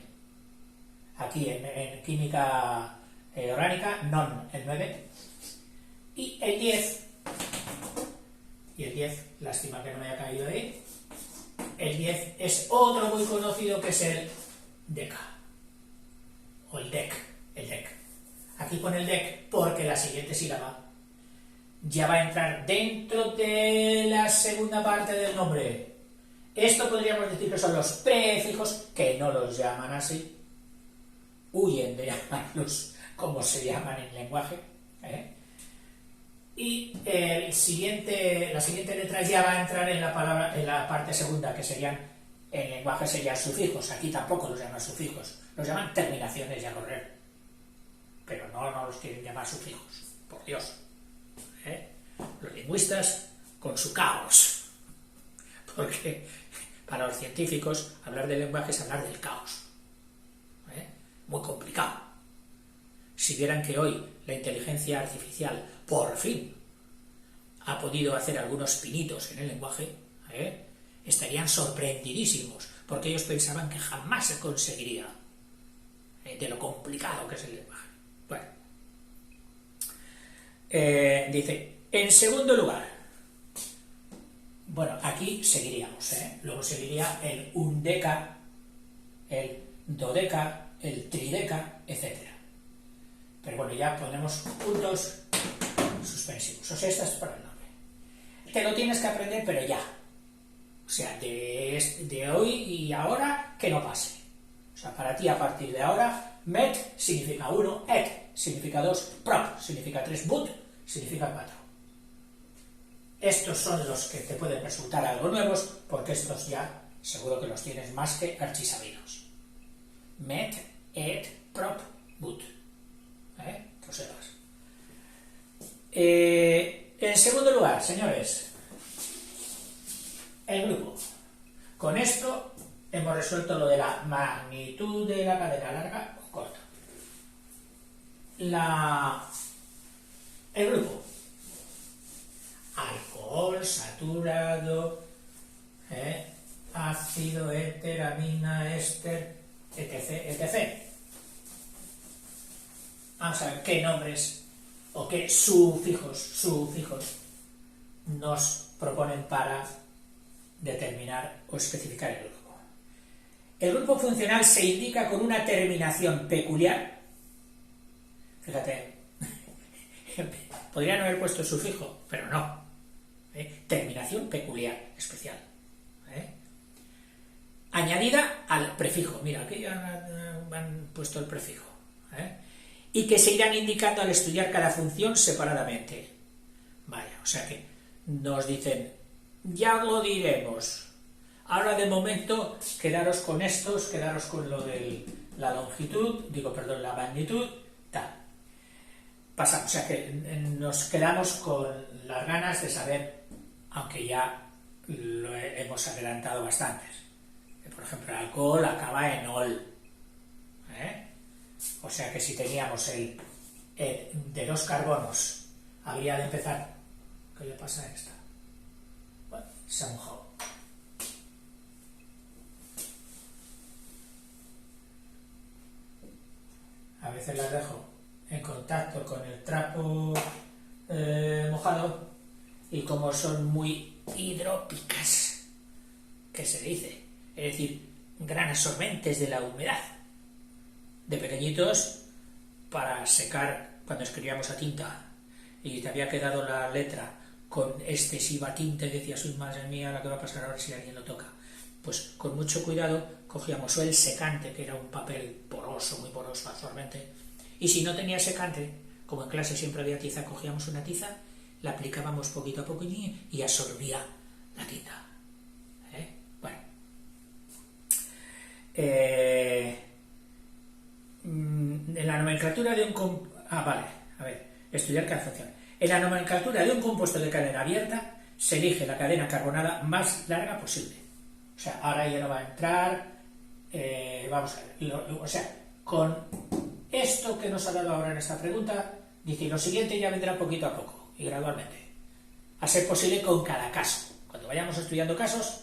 Aquí en química orgánica, non, el 9. Y el 10, lástima que no me haya caído ahí, el 10 es otro muy conocido que es el deca, o el dec. Aquí pone el dec porque la siguiente sílaba ya va a entrar dentro de la segunda parte del nombre. Esto podríamos decir que son los prefijos, que no los llaman así, huyen de llamarlos como se llaman en lenguaje, ¿eh? Y la siguiente letra ya va a entrar en la palabra, en la parte segunda, que serían, en lenguaje serían sufijos. Aquí tampoco los llaman sufijos, los llaman terminaciones y a correr, pero no los quieren llamar sufijos, por Dios, ¿eh? Los lingüistas con su caos, porque para los científicos hablar del lenguaje es hablar del caos, ¿eh? Muy complicado. Si vieran que hoy la inteligencia artificial por fin ha podido hacer algunos pinitos en el lenguaje, ¿eh? Estarían sorprendidísimos, porque ellos pensaban que jamás se conseguiría, de lo complicado que es el lenguaje. Bueno, dice, en segundo lugar, bueno, aquí seguiríamos, luego seguiría el undeca, el dodeca, el trideca, etc. Pero bueno, ya ponemos puntos suspensivos. O sea, esta es para el nombre. Te lo tienes que aprender, pero ya. O sea, de hoy y ahora, que no pase. O sea, para ti, a partir de ahora, met significa 1, et significa 2, prop significa 3, but significa 4. Estos son los que te pueden resultar algo nuevos, porque estos ya seguro que los tienes más que archisabidos. Met, et, prop, but. Pues sepas. En segundo lugar, señores, el grupo. Con esto hemos resuelto lo de la magnitud de la cadena larga o corta. El grupo. Alcohol, saturado, ácido, éter, amina, éster, etc., etc. Vamos a ver qué nombres o qué sufijos nos proponen para determinar o especificar el grupo. El grupo funcional se indica con una terminación peculiar. Fíjate, podrían haber puesto sufijo, pero no. Terminación peculiar, especial. Añadida al prefijo. Mira, aquí ya han puesto el prefijo. Y que se irán indicando al estudiar cada función separadamente. Vaya, o sea que nos dicen, ya lo diremos. Ahora de momento, quedaros con estos, quedaros con lo de la longitud, la magnitud, tal. Pasamos, o sea que nos quedamos con las ganas de saber, aunque ya lo hemos adelantado bastantes. Por ejemplo, el alcohol acaba en ol. O sea que si teníamos el de 2 carbonos, habría de empezar. ¿Qué le pasa a esta? Bueno, se ha mojado. A veces las dejo en contacto con el trapo mojado y como son muy hidrópicas, ¿qué se dice? Es decir, gran absorbentes de la humedad. De pequeñitos, para secar cuando escribíamos a tinta y te había quedado la letra con excesiva tinta y decías, uy, madre mía, la que va a pasar ahora si alguien lo toca. Pues con mucho cuidado cogíamos o el secante, que era un papel poroso, muy poroso absorbente, y si no tenía secante, como en clase siempre había tiza, cogíamos una tiza, la aplicábamos poquito a poco y absorbía la tinta. Bueno. En la nomenclatura de un... estudiar cada función. En la nomenclatura de un compuesto de cadena abierta se elige la cadena carbonada más larga posible. O sea, ahora ya no va a entrar... vamos a ver. Con esto que nos ha dado ahora en esta pregunta, dice, lo siguiente ya vendrá poquito a poco y gradualmente. A ser posible con cada caso. Cuando vayamos estudiando casos,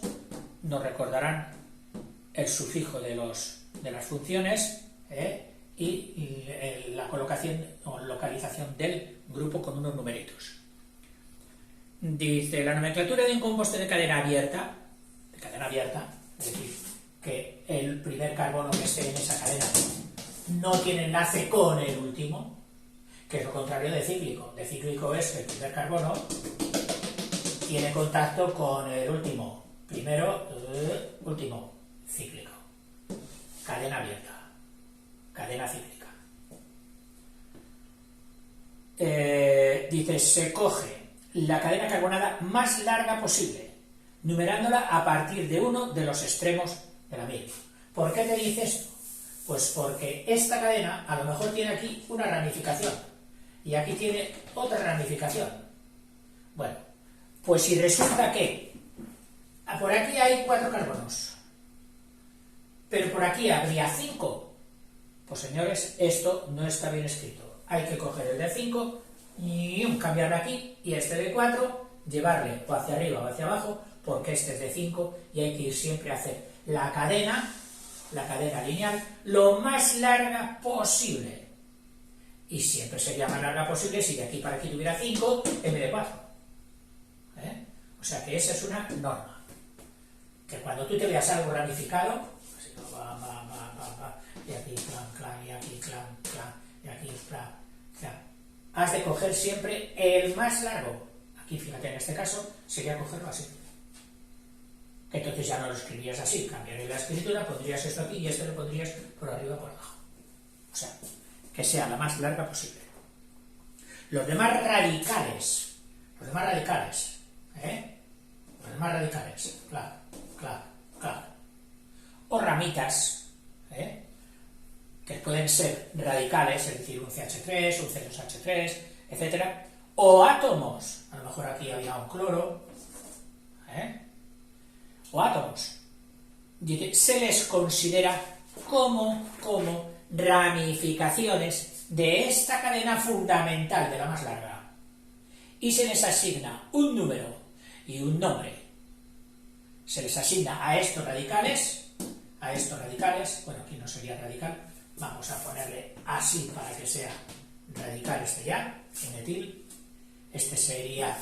nos recordarán el sufijo de las funciones, y la colocación o localización del grupo con unos numeritos. Dice, la nomenclatura de un compuesto de cadena abierta, es decir, que el primer carbono que esté en esa cadena no tiene enlace con el último, que es lo contrario de cíclico. De cíclico es que el primer carbono tiene contacto con el último. Primero, último, cíclico. Cadena abierta. cadena cíclica. Dice, se coge la cadena carbonada más larga posible, numerándola a partir de uno de los extremos de la misma. ¿Por qué te dice esto? Pues porque esta cadena a lo mejor tiene aquí una ramificación y aquí tiene otra ramificación. Bueno, pues si resulta que por aquí hay 4 carbonos, pero por aquí habría 5, pues señores, esto no está bien escrito. Hay que coger el de 5 y cambiarlo aquí, y este de 4, llevarle o hacia arriba o hacia abajo, porque este es de 5 y hay que ir siempre a hacer la cadena lineal lo más larga posible. Y siempre sería más larga posible si de aquí para aquí tuviera 5 en vez de 4. O sea que esa es una norma. Que cuando tú te veas algo ramificado, así, y aquí clan, y aquí clan, y aquí clan, has de coger siempre el más largo. Aquí, fíjate, en este caso, sería cogerlo así. Que entonces ya no lo escribías así, cambiarías la escritura, pondrías esto aquí y esto lo pondrías por arriba o por abajo. O sea, que sea la más larga posible. Los demás radicales, claro, o ramitas, que pueden ser radicales, es decir, un CH3, un C2H3, etc. O átomos, a lo mejor aquí había un cloro, o átomos, se les considera como ramificaciones de esta cadena fundamental de la más larga, y se les asigna un número y un nombre. Se les asigna a estos radicales, bueno, aquí no sería radical, vamos a ponerle así para que sea radical este ya, un metil, este sería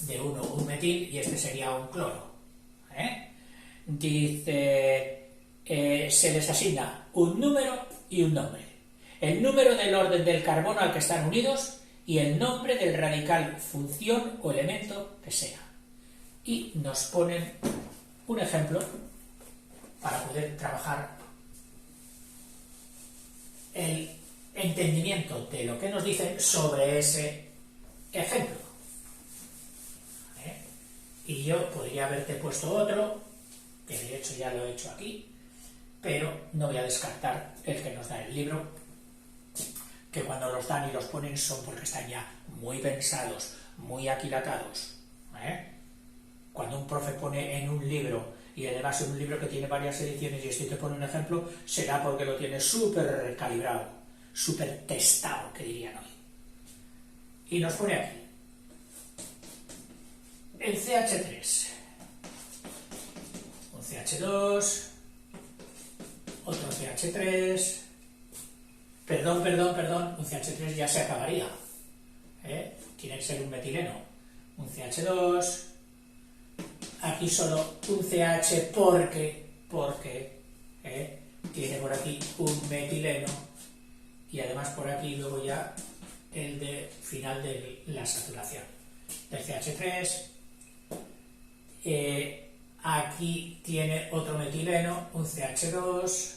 de 1 un metil y este sería un cloro. Dice, se les asigna un número y un nombre. El número del orden del carbono al que están unidos y el nombre del radical, función o elemento que sea. Y nos ponen un ejemplo para poder trabajar el entendimiento de lo que nos dicen sobre ese ejemplo. Y yo podría haberte puesto otro, que de hecho ya lo he hecho aquí, pero no voy a descartar el que nos da el libro, que cuando los dan y los ponen son porque están ya muy pensados, muy aquilatados. Cuando un profe pone en un libro, y además en un libro que tiene varias ediciones, y este te pone un ejemplo, será porque lo tiene súper calibrado, súper testado, que dirían hoy. Y nos pone aquí el CH3, un CH2, otro CH3, perdón, un CH3 ya se acabaría, tiene que ser un metileno, un CH2, aquí solo un CH porque tiene por aquí un metileno, y además por aquí luego ya el de final de la saturación del CH3. Aquí tiene otro metileno, un CH2,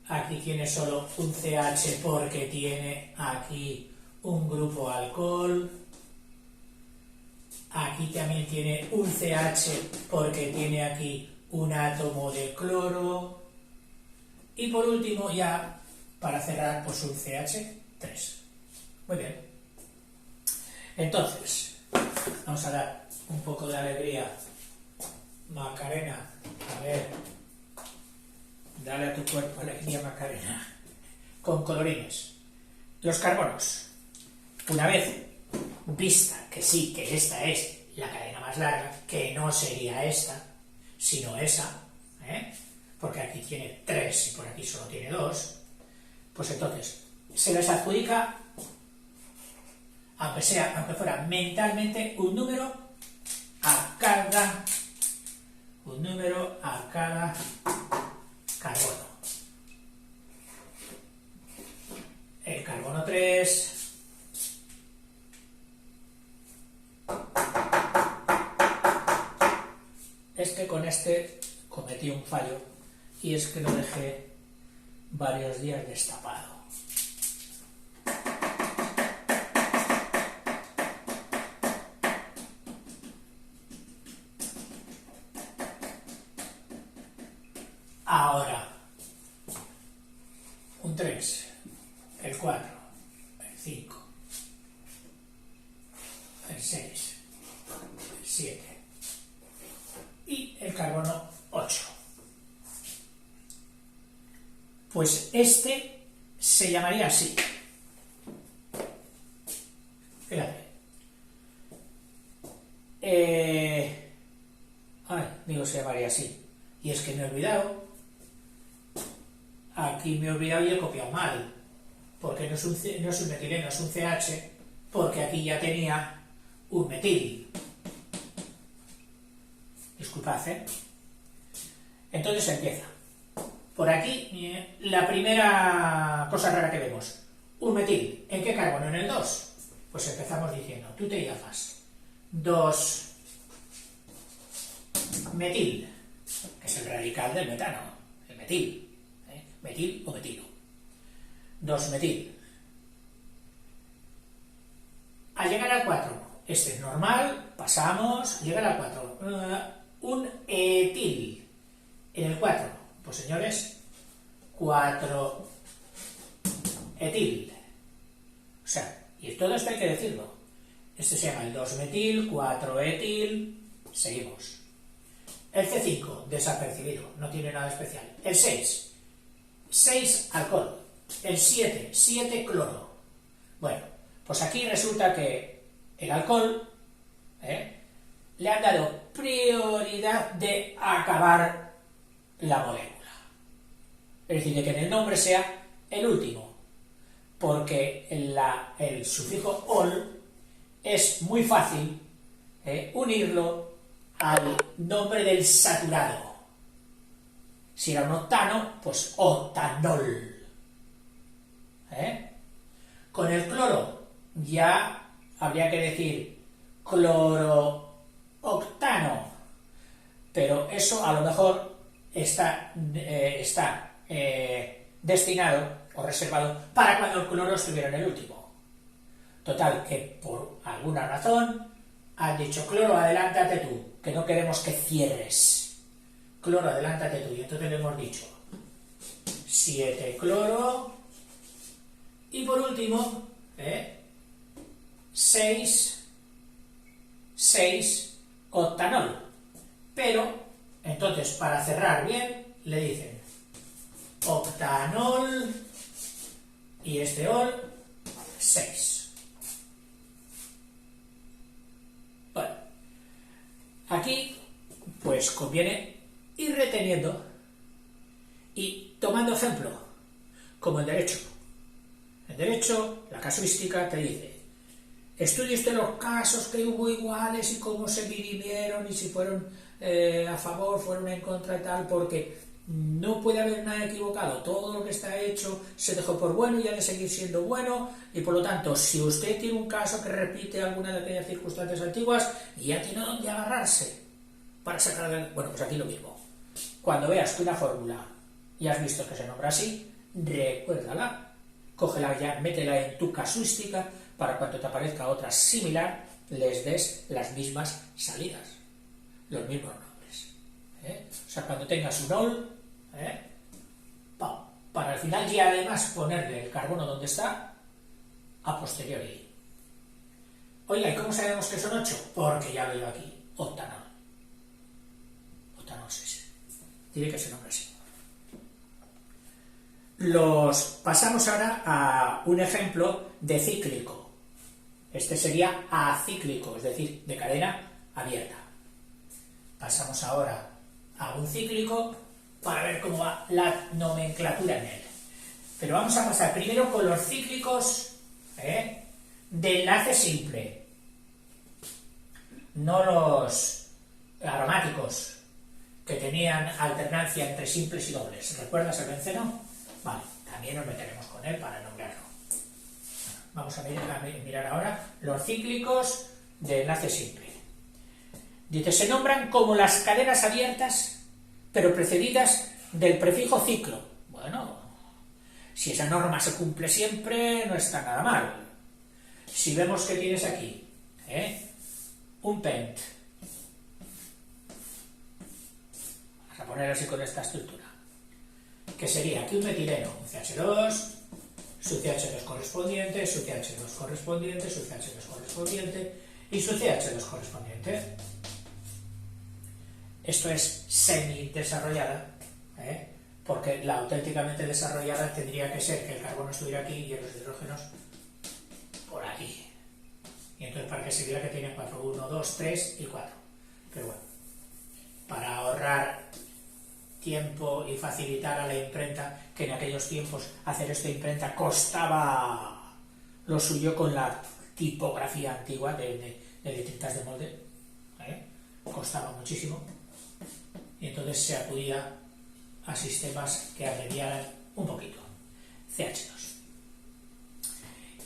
aquí tiene solo un CH porque tiene aquí un grupo alcohol, aquí también tiene un CH porque tiene aquí un átomo de cloro, y por último ya, para cerrar, pues un CH3. Muy bien. Entonces, vamos a dar un poco de alegría. Macarena, a ver, dale a tu cuerpo alegría, Macarena, con colorines. Los carbonos, una vez vista que sí, que esta es la cadena más larga, que no sería esta, sino esa, porque aquí tiene 3 y por aquí solo tiene 2, pues entonces se les adjudica, aunque fuera mentalmente, un número a cada carbono. El carbono 3, es que con este cometí un fallo, y es que no dejé varios días destapado. Ahora, un 3, el 4, el 5, el 6, el 7 y el carbono 8. Pues este se llamaría así. Fíjate. Digo, se llamaría así. Y es que me he olvidado. Aquí me he olvidado y he copiado mal. Porque no es un metileno, es un CH. Porque aquí ya tenía un metil. Disculpad, ¿eh? Entonces empieza. Por aquí, la primera cosa rara que vemos. Un metil. ¿En qué carbono? ¿En el 2? Pues empezamos diciendo, tú te llamas 2-metil, que es el radical del metano, el metil. Metil o metilo. 2-metil. Al llegar al 4, este es normal, pasamos, llegar al 4. Un etil. En el 4, pues señores, 4-etil. O sea, y todo esto hay que decirlo. Este se llama el 2-metil, 4-etil, seguimos. El C5, desapercibido, no tiene nada especial. El 6, 6 alcohol. El 7, 7 cloro. Bueno, pues aquí resulta que el alcohol le han dado prioridad de acabar la molécula. Es decir, de que en el nombre sea el último, porque el sufijo ol es muy fácil unirlo al nombre del saturado. Si era un octano, pues octanol. Con el cloro ya habría que decir clorooctano, pero eso a lo mejor está destinado o reservado para cuando el cloro estuviera en el último. Total, que por alguna razón han dicho cloro, adelántate tú, que no queremos que cierres. Cloro, adelántate tú, y entonces le hemos dicho 7 cloro y por último 6 octanol. Pero entonces, para cerrar bien, le dicen octanol y este ol 6. Bueno, aquí pues conviene ir reteniendo y tomando ejemplo, como en derecho. En derecho, la casuística te dice: estudia usted los casos que hubo iguales y cómo se dirimieron y si fueron a favor, fueron en contra y tal, porque no puede haber nada equivocado. Todo lo que está hecho se dejó por bueno y ha de seguir siendo bueno, y por lo tanto, si usted tiene un caso que repite alguna de aquellas circunstancias antiguas, ya tiene donde agarrarse para sacar adelante. Bueno, pues aquí lo mismo. Cuando veas que una fórmula y has visto que se nombra así, recuérdala, cógela ya, métela en tu casuística para cuando te aparezca otra similar, les des las mismas salidas, los mismos nombres. O sea, cuando tengas un ol, para el final y además ponerle el carbono donde está, a posteriori. Oiga, ¿y cómo sabemos que son 8? Porque ya veo aquí, octanol. Octanol 6. Tiene que ser nombre así. Pasamos ahora a un ejemplo de cíclico. Este sería acíclico, es decir, de cadena abierta. Pasamos ahora a un cíclico para ver cómo va la nomenclatura en él. Pero vamos a pasar primero con los cíclicos de enlace simple, no los aromáticos que tenían alternancia entre simples y dobles. ¿Recuerdas el benceno? Vale, también nos meteremos con él para nombrarlo. Vamos a mirar ahora los cíclicos de enlace simple. Dice, se nombran como las cadenas abiertas, pero precedidas del prefijo ciclo. Bueno, Si esa norma se cumple siempre, no está nada mal. Si vemos que tienes aquí un pent, vamos a poner así con esta estructura, que sería aquí un metileno, un CH2, su CH2 correspondiente, su CH2 correspondiente, su CH2 correspondiente y su CH2 correspondiente. Esto es semi-desarrollada, porque la auténticamente desarrollada tendría que ser que el carbono estuviera aquí y los hidrógenos por aquí. Y entonces para que se viera que tiene 4, 1, 2, 3 y 4. Pero bueno, para ahorrar tiempo y facilitar a la imprenta, que en aquellos tiempos hacer esta imprenta costaba lo suyo con la tipografía antigua de tintas de molde, costaba muchísimo, y entonces se acudía a sistemas que abreviaran un poquito, CH2.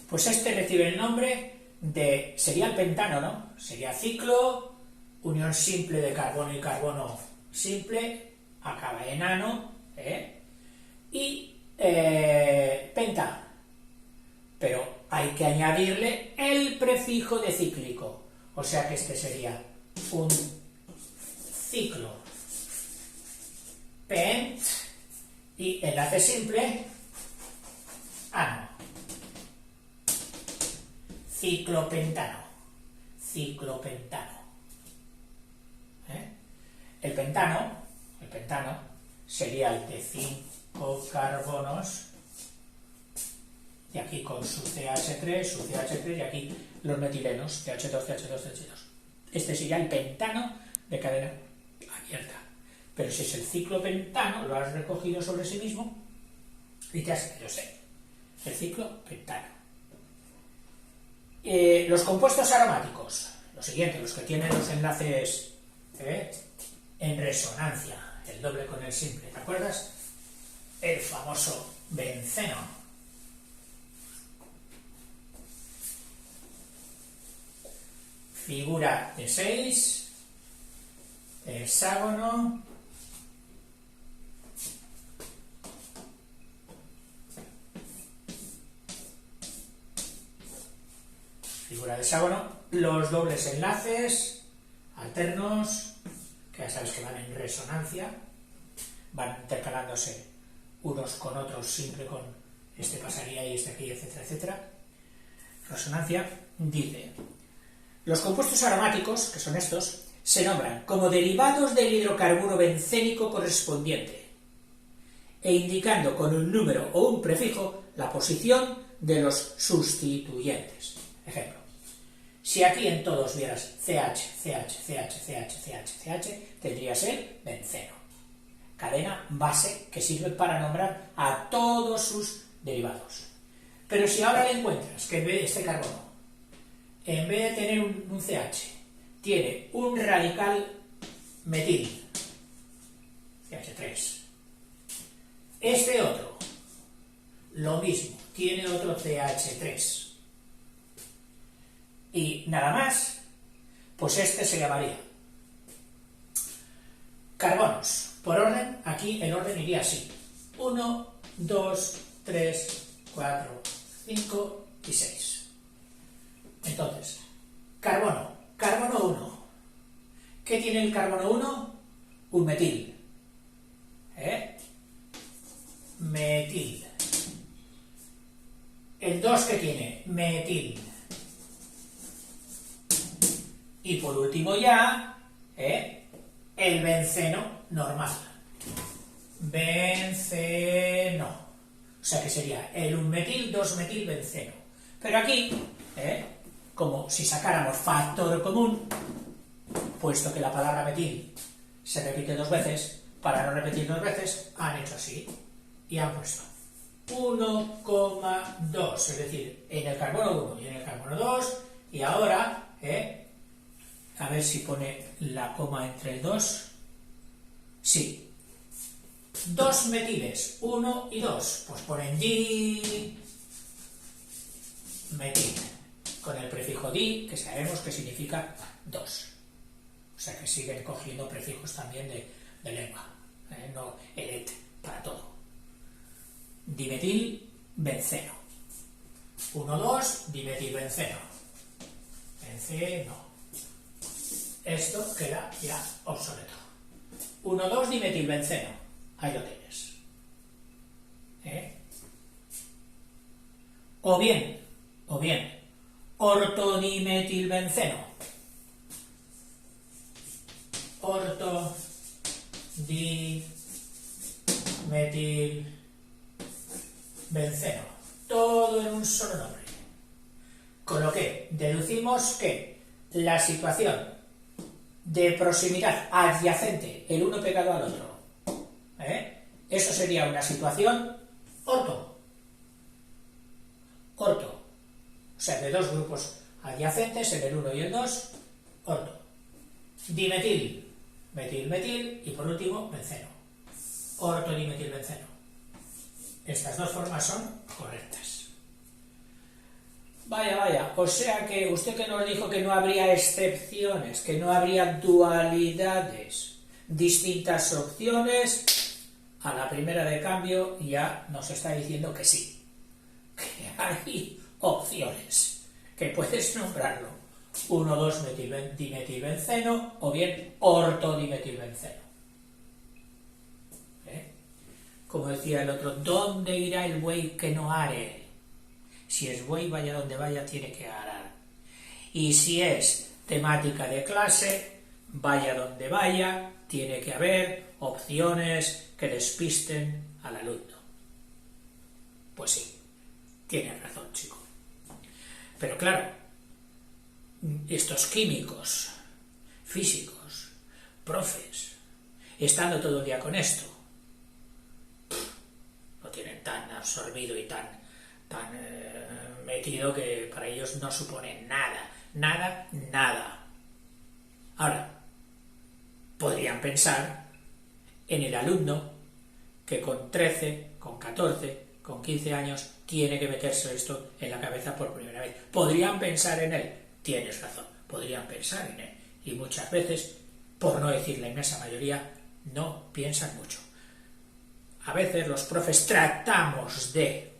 Pues este recibe el nombre de, sería el pentano, ¿no? Sería ciclo, unión simple de carbono y carbono simple, acaba en ano, y penta, pero hay que añadirle el prefijo de cíclico, o sea que este sería un ciclo pent y enlace simple ano, ciclopentano. El pentano sería el de 5 carbonos, y aquí con su CH3, y aquí los metilenos, CH2, CH2, CH2. Este sería el pentano de cadena abierta. Pero si es el ciclopentano, lo has recogido sobre sí mismo y te has quedado seco. El ciclopentano. Los compuestos aromáticos, los siguientes, los que tienen los enlaces en resonancia, el doble con el simple, ¿te acuerdas? El famoso benceno. Figura de 6, hexágono, figura de hexágono, los dobles enlaces alternos, que ya sabes que van en resonancia, van intercalándose unos con otros, siempre con este pasaría y este aquí, etcétera, etcétera. Resonancia dice: los compuestos aromáticos, que son estos, se nombran como derivados del hidrocarburo bencénico correspondiente, e indicando con un número o un prefijo la posición de los sustituyentes. Ejemplo, si aquí en todos vieras CH, CH, CH, CH, CH, CH, tendrías el benceno, cadena base que sirve para nombrar a todos sus derivados. Pero si ahora le encuentras que en vez de este carbono, en vez de tener un CH, tiene un radical metil, CH3. Este otro, lo mismo, tiene otro CH3. Y nada más, pues este se llamaría carbonos. Por orden, aquí el orden iría así: 1, 2, 3, 4, 5 y 6. Entonces, carbono 1. ¿Qué tiene el carbono 1? Un metil. Metil. El 2, ¿qué tiene? Metil. Y por último ya, el benceno normal. Benceno. O sea que sería el 1-metil, 2-metil, benceno. Pero aquí, como si sacáramos factor común, puesto que la palabra metil se repite 2 veces, para no repetir 2 veces, han hecho así y han puesto 1,2, es decir, en el carbono 1 y en el carbono 2, y ahora, a ver si pone la coma entre el 2, sí, 2 metiles, 1 y 2, pues ponen di metil, con el prefijo di, que sabemos que significa 2. O sea que siguen cogiendo prefijos también de lengua, no el et para todo. dimetilbenceno. 1,2 dimetilbenceno. Benceno. Esto queda ya obsoleto. 1,2 dimetilbenceno. Ahí lo tienes. O bien, ortodimetilbenceno. Ortodimetilbenceno. Todo en un solo nombre. Con lo que deducimos que la situación de proximidad adyacente, el uno pegado al otro, eso sería una situación orto. O sea, de dos grupos adyacentes, en el 1 y el 2, orto. Dimetil, metil, y por último, benceno. Ortodimetilbenceno. Estas dos formas son correctas. Vaya, o sea que usted que nos dijo que no habría excepciones, que no habría dualidades, distintas opciones, a la primera de cambio ya nos está diciendo que sí, que hay opciones, que puedes nombrarlo 1,2 dimetilbenceno o bien ortodimetilbenceno. Como decía el otro, ¿dónde irá el buey que no are? Si es buey, vaya donde vaya, tiene que arar. Y si es temática de clase, vaya donde vaya, tiene que haber opciones que despisten al alumno. Pues sí, tienes razón, chico. Pero claro, estos químicos, físicos, profes, estando todo el día con esto, lo tienen tan absorbido y tan metido que para ellos no supone nada. Ahora, podrían pensar en el alumno que con 13, con 14, con 15 años tiene que meterse esto en la cabeza por primera vez. Podrían pensar en él, tienes razón, podrían pensar en él. Y muchas veces, por no decir la inmensa mayoría, no piensan mucho. A veces los profes tratamos de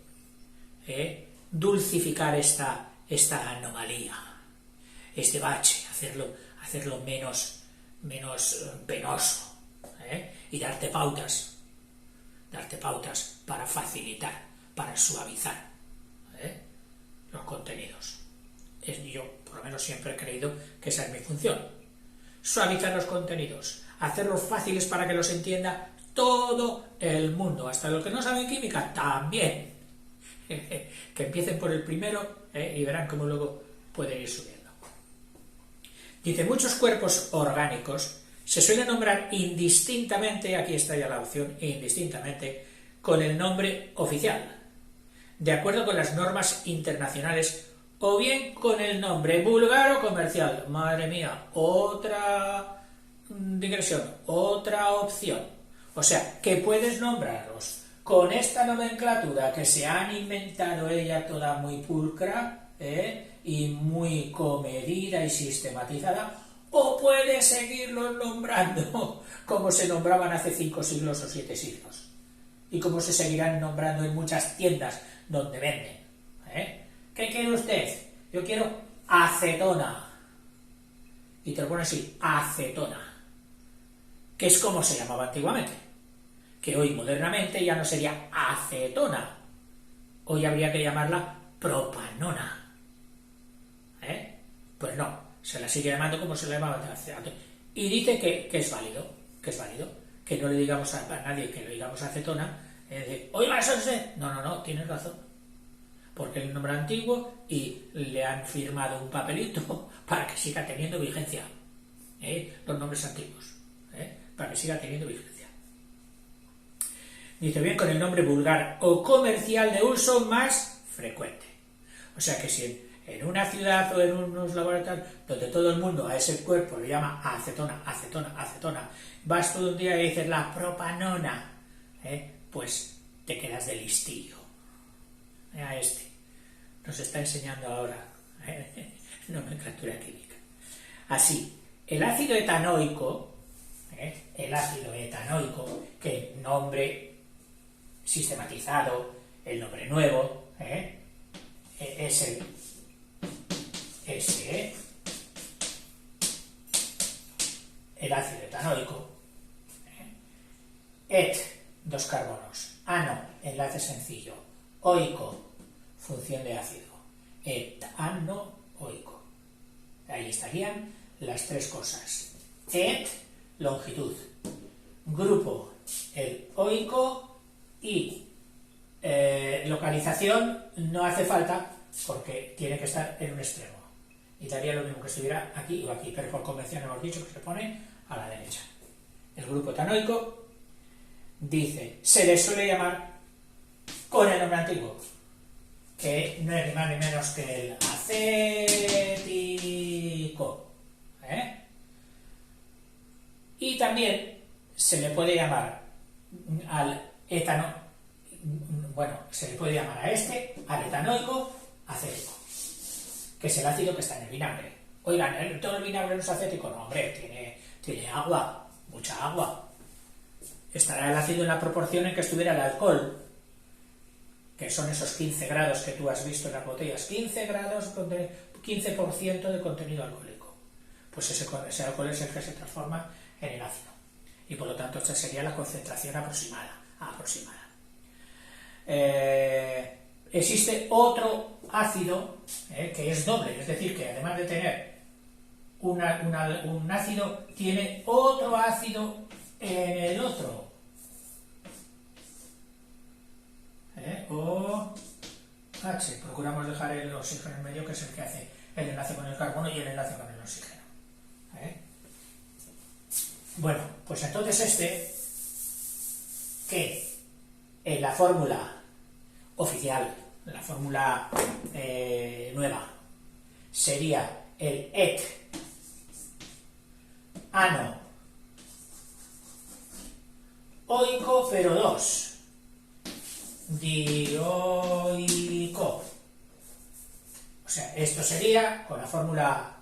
dulcificar esta anomalía, este bache, hacerlo menos penoso, y darte pautas para facilitar, para suavizar los contenidos. Yo, por lo menos, siempre he creído que esa es mi función. Suavizar los contenidos, hacerlos fáciles para que los entienda todo el mundo, hasta los que no saben química también. Que empiecen por el primero y verán cómo luego pueden ir subiendo. Dice, muchos cuerpos orgánicos se suelen nombrar indistintamente, aquí está ya la opción, indistintamente, con el nombre oficial, de acuerdo con las normas internacionales, o bien con el nombre vulgar o comercial. Madre mía, otra digresión, otra opción. O sea, que puedes nombrarlos con esta nomenclatura que se han inventado ella toda muy pulcra y muy comedida y sistematizada, o puedes seguirlos nombrando como se nombraban hace 5 siglos o 7 siglos, y como se seguirán nombrando en muchas tiendas donde venden. ¿Qué quiere usted? Yo quiero acetona. Y te lo pones así, acetona, que es como se llamaba antiguamente, que hoy modernamente ya no sería acetona, hoy habría que llamarla propanona. Pues no, se la sigue llamando como se la llamaba antes. Y dice que es válido, que no le digamos a nadie que le digamos acetona, oiga, eso es... No, tienes razón, porque es un nombre antiguo y le han firmado un papelito para que siga teniendo vigencia, los nombres antiguos, para que siga teniendo vigencia. Dice, bien, con el nombre vulgar o comercial de uso más frecuente. O sea que si en una ciudad o en unos laboratorios donde todo el mundo a ese cuerpo le llama acetona, vas todo un día y dices la propanona, pues te quedas de listillo. A este nos está enseñando ahora nomenclatura química. Así, el ácido etanoico, que nombre sistematizado, el nombre nuevo, es el S, el ácido etanoico, et, 2 carbonos, ano, enlace sencillo, oico, función de ácido, etanoico. Ahí estarían las 3 cosas. Et, longitud, grupo, el oico, y localización no hace falta porque tiene que estar en un extremo. Y daría lo mismo que estuviera aquí o aquí, pero por convención hemos dicho que se pone a la derecha. El grupo etanoico dice, se le suele llamar con el nombre antiguo, que no es ni más ni menos que el acético. Y también se le puede llamar al etano, bueno, se le puede llamar a al etanoico acético, que es el ácido que está en el vinagre. Oigan, ¿todo el vinagre no es acético? No, hombre, tiene agua, mucha agua. Estará el ácido en la proporción en que estuviera el alcohol, que son esos 15 grados que tú has visto en las botellas, 15 grados, 15% de contenido alcohólico. Pues ese alcohol es el que se transforma en el ácido. Y por lo tanto, esta sería la concentración aproximada. Existe otro ácido que es doble, es decir, que además de tener un ácido, tiene otro ácido en el otro. OH, procuramos dejar el oxígeno en medio, que es el que hace el enlace con el carbono y el enlace con el oxígeno. Bueno, pues entonces que en la fórmula oficial, la fórmula nueva, sería el et ano oico, pero 2 dioico. O sea, esto sería con la fórmula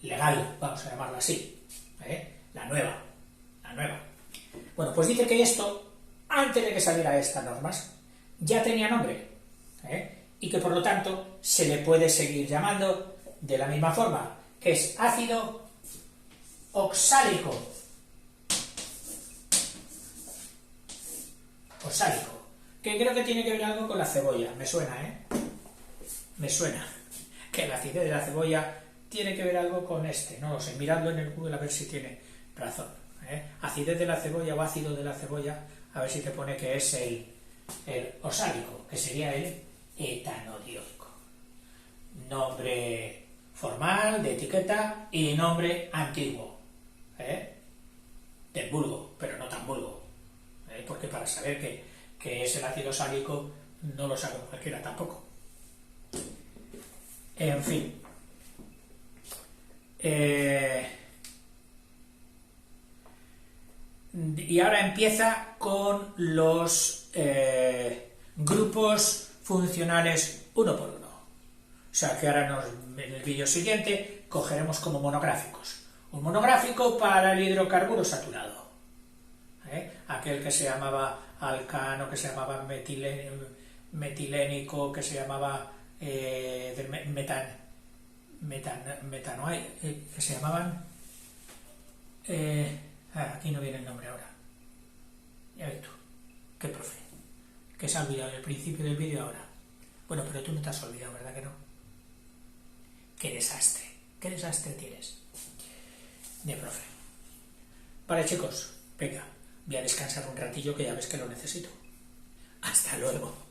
legal, vamos a llamarla así, la nueva. Bueno, pues dice que esto, antes de que saliera estas normas, ya tenía nombre, y que por lo tanto se le puede seguir llamando de la misma forma, que es ácido oxálico. Que creo que tiene que ver algo con la cebolla, me suena, que la acidez de la cebolla tiene que ver algo con no lo sé, miradlo en el Google a ver si tiene razón. Acidez de la cebolla o ácido de la cebolla, a ver si te pone que es el oxálico, que sería el etanodioico. Nombre formal, de etiqueta, y nombre antiguo, del vulgo, pero no tan vulgo, porque para saber que es el ácido oxálico no lo sabe cualquiera tampoco. En fin. Y ahora empieza con los grupos funcionales uno por uno. O sea que ahora en el vídeo siguiente cogeremos como monográficos. Un monográfico para el hidrocarburo saturado. Aquel que se llamaba alcano, que se llamaba metilénico, que se llamaba metanoide, que se llamaban aquí no viene el nombre ahora, ya ves tú, qué profe, que se ha olvidado el principio del vídeo ahora. Bueno, pero tú no te has olvidado, ¿verdad que no? Qué desastre tienes de profe. Vale, chicos, venga, voy a descansar un ratillo, que ya ves que lo necesito. Hasta luego.